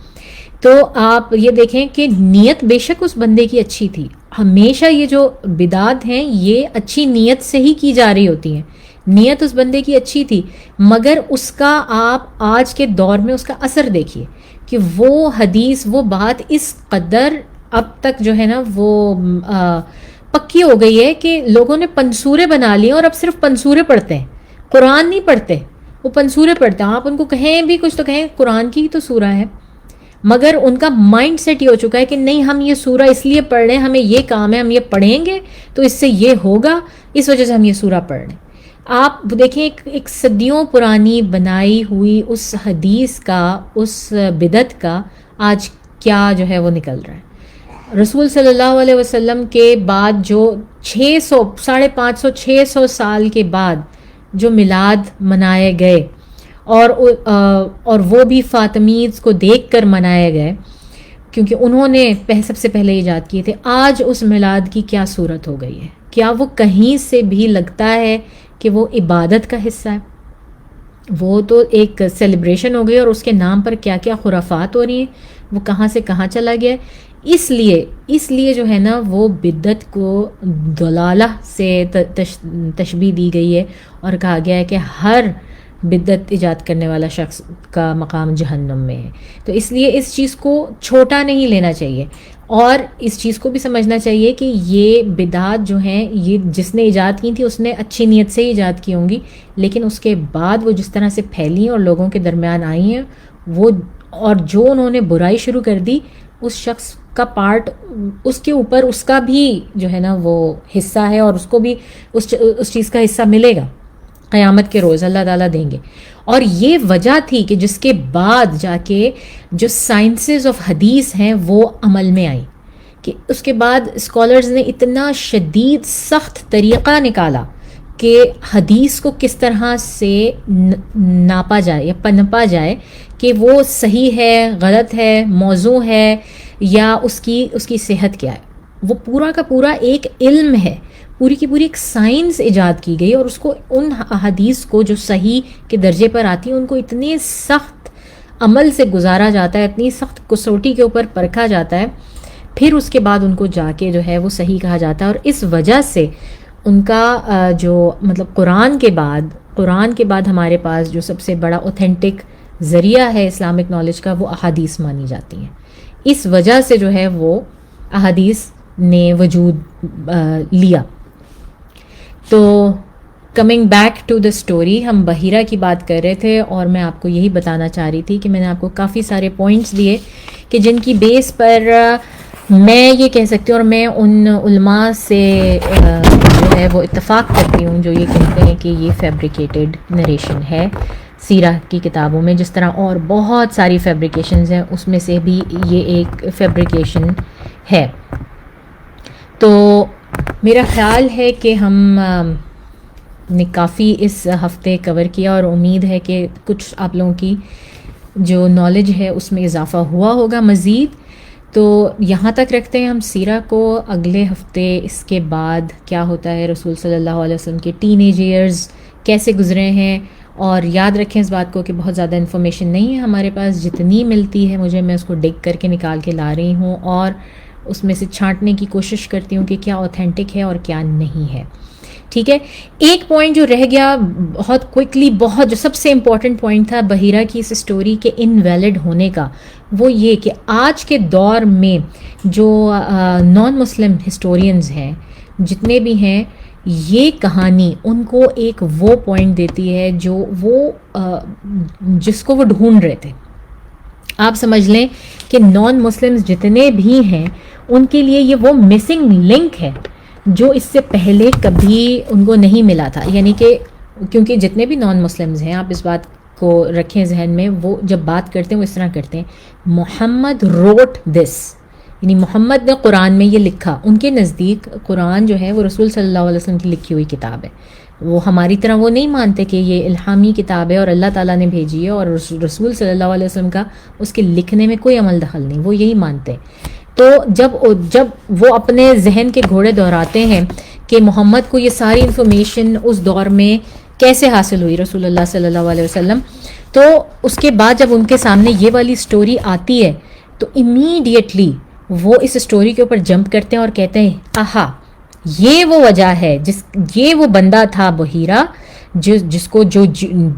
تو آپ یہ دیکھیں کہ نیت بے شک اس بندے کی اچھی تھی. ہمیشہ یہ جو بدعات ہیں یہ اچھی نیت سے ہی کی جا رہی ہوتی ہیں، نیت اس بندے کی اچھی تھی، مگر اس کا آپ آج کے دور میں اس کا اثر دیکھیے کہ وہ حدیث، وہ بات اس قدر اب تک جو ہے نا وہ پکی ہو گئی ہے کہ لوگوں نے پنسورے بنا لیے اور اب صرف پنسورے پڑھتے ہیں، قرآن نہیں پڑھتے، وہ پنسورے پڑھتے ہیں. آپ ان کو کہیں بھی کچھ تو کہیں قرآن کی ہی تو سورہ ہے، مگر ان کا مائنڈ سیٹ یہ ہو چکا ہے کہ نہیں ہم یہ سورہ اس لیے پڑھ رہے ہیں، ہمیں یہ کام ہے، ہم یہ پڑھیں گے تو اس سے یہ ہوگا، اس وجہ سے ہم یہ سورہ پڑھ رہے ہیں. آپ دیکھیں ایک صدیوں پرانی بنائی ہوئی اس حدیث کا، اس بدعت کا آج کیا جو ہے وہ نکل رہا ہے. رسول صلی اللہ علیہ وسلم کے بعد جو 550 سال کے بعد جو میلاد منائے گئے اور وہ بھی فاطمیز کو دیکھ کر منائے گئے کیونکہ انہوں نے سب سے پہلے ایجاد کیے تھے، آج اس میلاد کی کیا صورت ہو گئی ہے؟ کیا وہ کہیں سے بھی لگتا ہے کہ وہ عبادت کا حصہ ہے؟ وہ تو ایک سیلیبریشن ہو گئی، اور اس کے نام پر کیا کیا خرافات ہو رہی ہیں، وہ کہاں سے کہاں چلا گیا. اس لیے جو ہے نا وہ بدعت کو ضلالہ سے تشبیہ دی گئی ہے اور کہا گیا ہے کہ ہر بدعت ایجاد کرنے والا شخص کا مقام جہنم میں ہے. تو اس لیے اس چیز کو چھوٹا نہیں لینا چاہیے، اور اس چیز کو بھی سمجھنا چاہیے کہ یہ بدعات جو ہیں یہ جس نے ایجاد کی تھی اس نے اچھی نیت سے ایجاد کی ہوں گی، لیکن اس کے بعد وہ جس طرح سے پھیلی اور لوگوں کے درمیان آئی ہیں، وہ اور جو انہوں نے برائی شروع کر دی اس شخص کا پارٹ، اس کے اوپر اس کا بھی جو ہے نا وہ حصہ ہے، اور اس کو بھی اس چیز کا حصہ ملے گا قیامت کے روز، اللہ تعالیٰ دیں گے. اور یہ وجہ تھی کہ جس کے بعد جا کے جو سائنسز آف حدیث ہیں وہ عمل میں آئیں، کہ اس کے بعد اسکالرز نے اتنا شدید سخت طریقہ نکالا کہ حدیث کو کس طرح سے ناپا جائے یا پنپا جائے کہ وہ صحیح ہے، غلط ہے، موضوع ہے، یا اس کی صحت کیا ہے. وہ پورا کا پورا ایک علم ہے، پوری کی پوری ایک سائنس ایجاد کی گئی، اور اس کو ان احادیث کو جو صحیح کے درجے پر آتی ہیں ان کو اتنے سخت عمل سے گزارا جاتا ہے، اتنی سخت کسوٹی کے اوپر پرکھا جاتا ہے، پھر اس کے بعد ان کو جا کے جو ہے وہ صحیح کہا جاتا ہے. اور اس وجہ سے ان کا جو مطلب قرآن کے بعد ہمارے پاس جو سب سے بڑا اوتھینٹک ذریعہ ہے اسلامک نالج کا وہ احادیث مانی جاتی ہیں. اس وجہ سے جو ہے وہ احادیث نے وجود لیا. تو coming back to the story, ہم بحیرہ کی بات کر رہے تھے اور میں آپ کو یہی بتانا چاہ رہی تھی کہ میں نے آپ کو کافی سارے پوائنٹس دیے کہ جن کی بیس پر میں یہ کہہ سکتی ہوں، اور میں ان علماء سے جو ہے وہ اتفاق کرتی ہوں جو یہ کہتے ہیں کہ یہ فیبریکیٹڈ نریشن ہے سیرہ کی کتابوں میں، جس طرح اور بہت ساری فیبریکیشنز ہیں، اس میں سے بھی یہ ایک فیبریکیشن ہے. تو میرا خیال ہے کہ ہم نے کافی اس ہفتے کور کیا، اور امید ہے کہ کچھ آپ لوگوں کی جو نالج ہے اس میں اضافہ ہوا ہوگا مزید. تو یہاں تک رکھتے ہیں ہم سیرہ کو. اگلے ہفتے اس کے بعد کیا ہوتا ہے، رسول صلی اللہ علیہ وسلم کے ٹین ایج ایئرز کیسے گزرے ہیں. اور یاد رکھیں اس بات کو کہ بہت زیادہ انفارمیشن نہیں ہے ہمارے پاس، جتنی ملتی ہے مجھے میں اس کو ڈگ کر کے نکال کے لا رہی ہوں، اور اس میں سے چھانٹنے کی کوشش کرتی ہوں کہ کیا اوتھینٹک ہے اور کیا نہیں ہے. ٹھیک ہے. ایک پوائنٹ جو رہ گیا بہت کوئکلی، بہت جو سب سے امپورٹنٹ پوائنٹ تھا بحیرہ کی اس اسٹوری کے انویلڈ ہونے کا، وہ یہ کہ آج کے دور میں جو نان مسلم ہسٹورینز ہیں جتنے بھی ہیں، یہ کہانی ان کو ایک وہ پوائنٹ دیتی ہے جو وہ جس کو وہ ڈھونڈ رہے تھے. آپ سمجھ لیں کہ نان مسلمز جتنے بھی ہیں ان کے لیے یہ وہ مسنگ لنک ہے جو اس سے پہلے کبھی ان کو نہیں ملا تھا. یعنی کہ کیونکہ جتنے بھی نان مسلمز ہیں، آپ اس بات کو رکھیں ذہن میں، وہ جب بات کرتے ہیں وہ اس طرح کرتے ہیں، محمد روٹ دس، یعنی محمد نے قرآن میں یہ لکھا. ان کے نزدیک قرآن جو ہے وہ رسول صلی اللہ علیہ وسلم کی لکھی ہوئی کتاب ہے. وہ ہماری طرح وہ نہیں مانتے کہ یہ الہامی کتاب ہے اور اللہ تعالیٰ نے بھیجی ہے، اور رسول صلی اللہ علیہ وسلم کا اس کے لکھنے میں کوئی عمل دخل نہیں، وہ یہی مانتے ہیں. تو جب وہ اپنے ذہن کے گھوڑے دہراتے ہیں کہ محمد کو یہ ساری انفارمیشن اس دور میں کیسے حاصل ہوئی، رسول اللہ صلی اللہ علیہ وسلم، تو اس کے بعد جب ان کے سامنے یہ والی سٹوری آتی ہے تو امیڈیٹلی وہ اس سٹوری کے اوپر جمپ کرتے ہیں اور کہتے ہیں آہا، یہ وہ وجہ ہے، یہ وہ بندہ تھا بحیرہ جس کو جو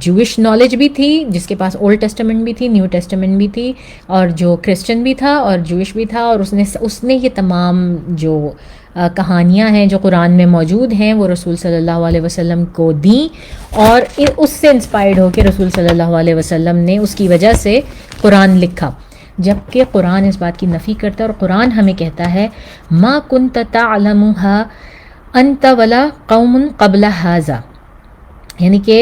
جوش نالج بھی تھی، جس کے پاس اولڈ ٹیسٹمنٹ بھی تھی، نیو ٹیسٹمنٹ بھی تھی، اور جو کرسچن بھی تھا اور جوش بھی تھا، اور اس نے یہ تمام جو کہانیاں ہیں جو قرآن میں موجود ہیں وہ رسول صلی اللہ علیہ وسلم کو دیں، اور اس سے انسپائرڈ ہو کے رسول صلی اللہ علیہ وسلم نے اس کی وجہ سے قرآن لکھا. جبکہ قرآن اس بات کی نفی کرتا ہے، اور قرآن ہمیں کہتا ہے ما کنت تعلمها انت ولا قوم قبل هذا، یعنی کہ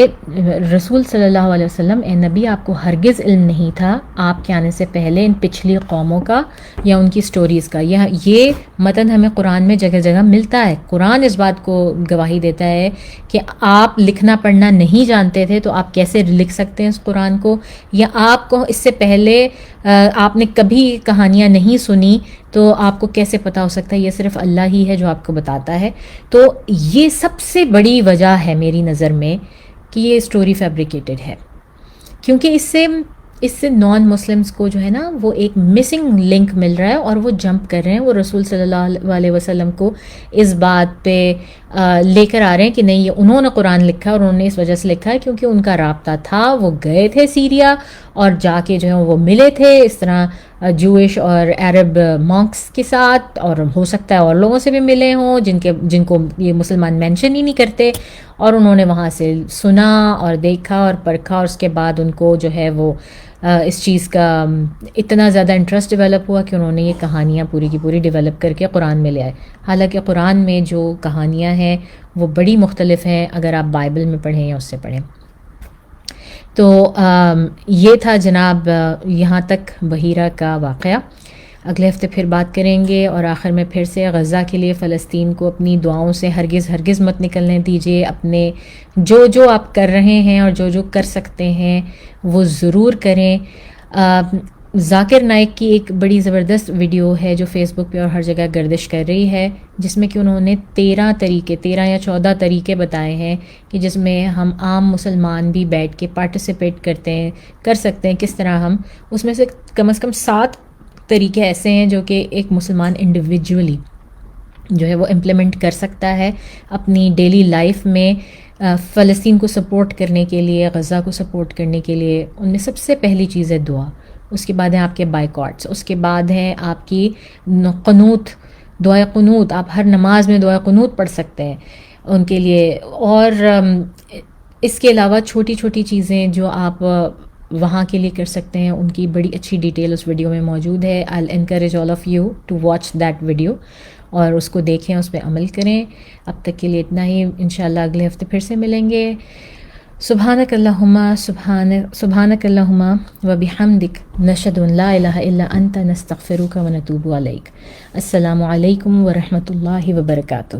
رسول صلی اللہ علیہ وسلم، اے نبی، آپ کو ہرگز علم نہیں تھا آپ کے آنے سے پہلے ان پچھلی قوموں کا یا ان کی سٹوریز کا. یہ متن ہمیں قرآن میں جگہ جگہ ملتا ہے. قرآن اس بات کو گواہی دیتا ہے کہ آپ لکھنا پڑھنا نہیں جانتے تھے تو آپ کیسے لکھ سکتے ہیں اس قرآن کو، یا آپ کو اس سے پہلے آپ نے کبھی کہانیاں نہیں سنی تو آپ کو کیسے پتہ ہو سکتا ہے، یہ صرف اللہ ہی ہے جو آپ کو بتاتا ہے. تو یہ سب سے بڑی وجہ ہے میری نظر میں کہ یہ اسٹوری فیبریکیٹڈ ہے، کیونکہ اس سے نان مسلمز کو جو ہے نا وہ ایک مسنگ لنک مل رہا ہے، اور وہ جمپ کر رہے ہیں، وہ رسول صلی اللہ علیہ وسلم کو اس بات پہ لے کر آ رہے ہیں کہ نہیں، یہ انہوں نے قرآن لکھا اور انہوں نے اس وجہ سے لکھا ہے کیونکہ ان کا رابطہ تھا، وہ گئے تھے سیریا اور جا کے جو ہے وہ ملے تھے اس طرح جوئش اور عرب مانکس کے ساتھ، اور ہو سکتا ہے اور لوگوں سے بھی ملے ہوں جن کو یہ مسلمان مینشن ہی نہیں کرتے، اور انہوں نے وہاں سے سنا اور دیکھا اور پرکھا، اور اس کے بعد ان کو جو ہے وہ اس چیز کا اتنا زیادہ انٹرسٹ ڈیولپ ہوا کہ انہوں نے یہ کہانیاں پوری کی پوری ڈیولپ کر کے قرآن میں لے آئے. حالانکہ قرآن میں جو کہانیاں ہیں وہ بڑی مختلف ہیں اگر آپ بائبل میں پڑھیں یا اس سے پڑھیں. تو یہ تھا جناب یہاں تک بحیرہ کا واقعہ. اگلے ہفتے پھر بات کریں گے، اور آخر میں پھر سے غزہ کے لیے، فلسطین کو اپنی دعاؤں سے ہرگز مت نکلنے دیجیے. اپنے جو آپ کر رہے ہیں اور جو کر سکتے ہیں وہ ضرور کریں. ذاکر نائک کی ایک بڑی زبردست ویڈیو ہے جو فیس بک پہ اور ہر جگہ گردش کر رہی ہے، جس میں کہ انہوں نے 13 یا 14 طریقے بتائے ہیں کہ جس میں ہم عام مسلمان بھی بیٹھ کے پارٹیسپیٹ کر سکتے ہیں. کس طرح ہم اس میں سے کم از کم 7 طریقے ایسے ہیں جو کہ ایک مسلمان انڈیویجولی جو ہے وہ امپلیمنٹ کر سکتا ہے اپنی ڈیلی لائف میں فلسطین کو سپورٹ کرنے کے لیے، غزہ کو سپورٹ کرنے کے لیے. ان میں سب سے پہلی چیز ہے دعا، اس کے بعد ہیں آپ کے بائیکاٹس، اس کے بعد ہیں آپ کی قنوت، دعائے قنوت. آپ ہر نماز میں دعائے قنوت پڑھ سکتے ہیں ان کے لیے. اور اس کے علاوہ چھوٹی چھوٹی چیزیں جو آپ وہاں کے لیے کر سکتے ہیں، ان کی بڑی اچھی ڈیٹیل اس ویڈیو میں موجود ہے. I'll encourage all of you to watch that video اور اس کو دیکھیں، اس پہ عمل کریں. اب تک کے لیے اتنا ہی، انشاءاللہ اگلے ہفتے پھر سے ملیں گے. سبحانک اللہم و بحمدک، نشہد ان لا الہ الا انت، نستغفرک و نتوب الیک. السلام علیکم ورحمۃ اللہ وبرکاتہ.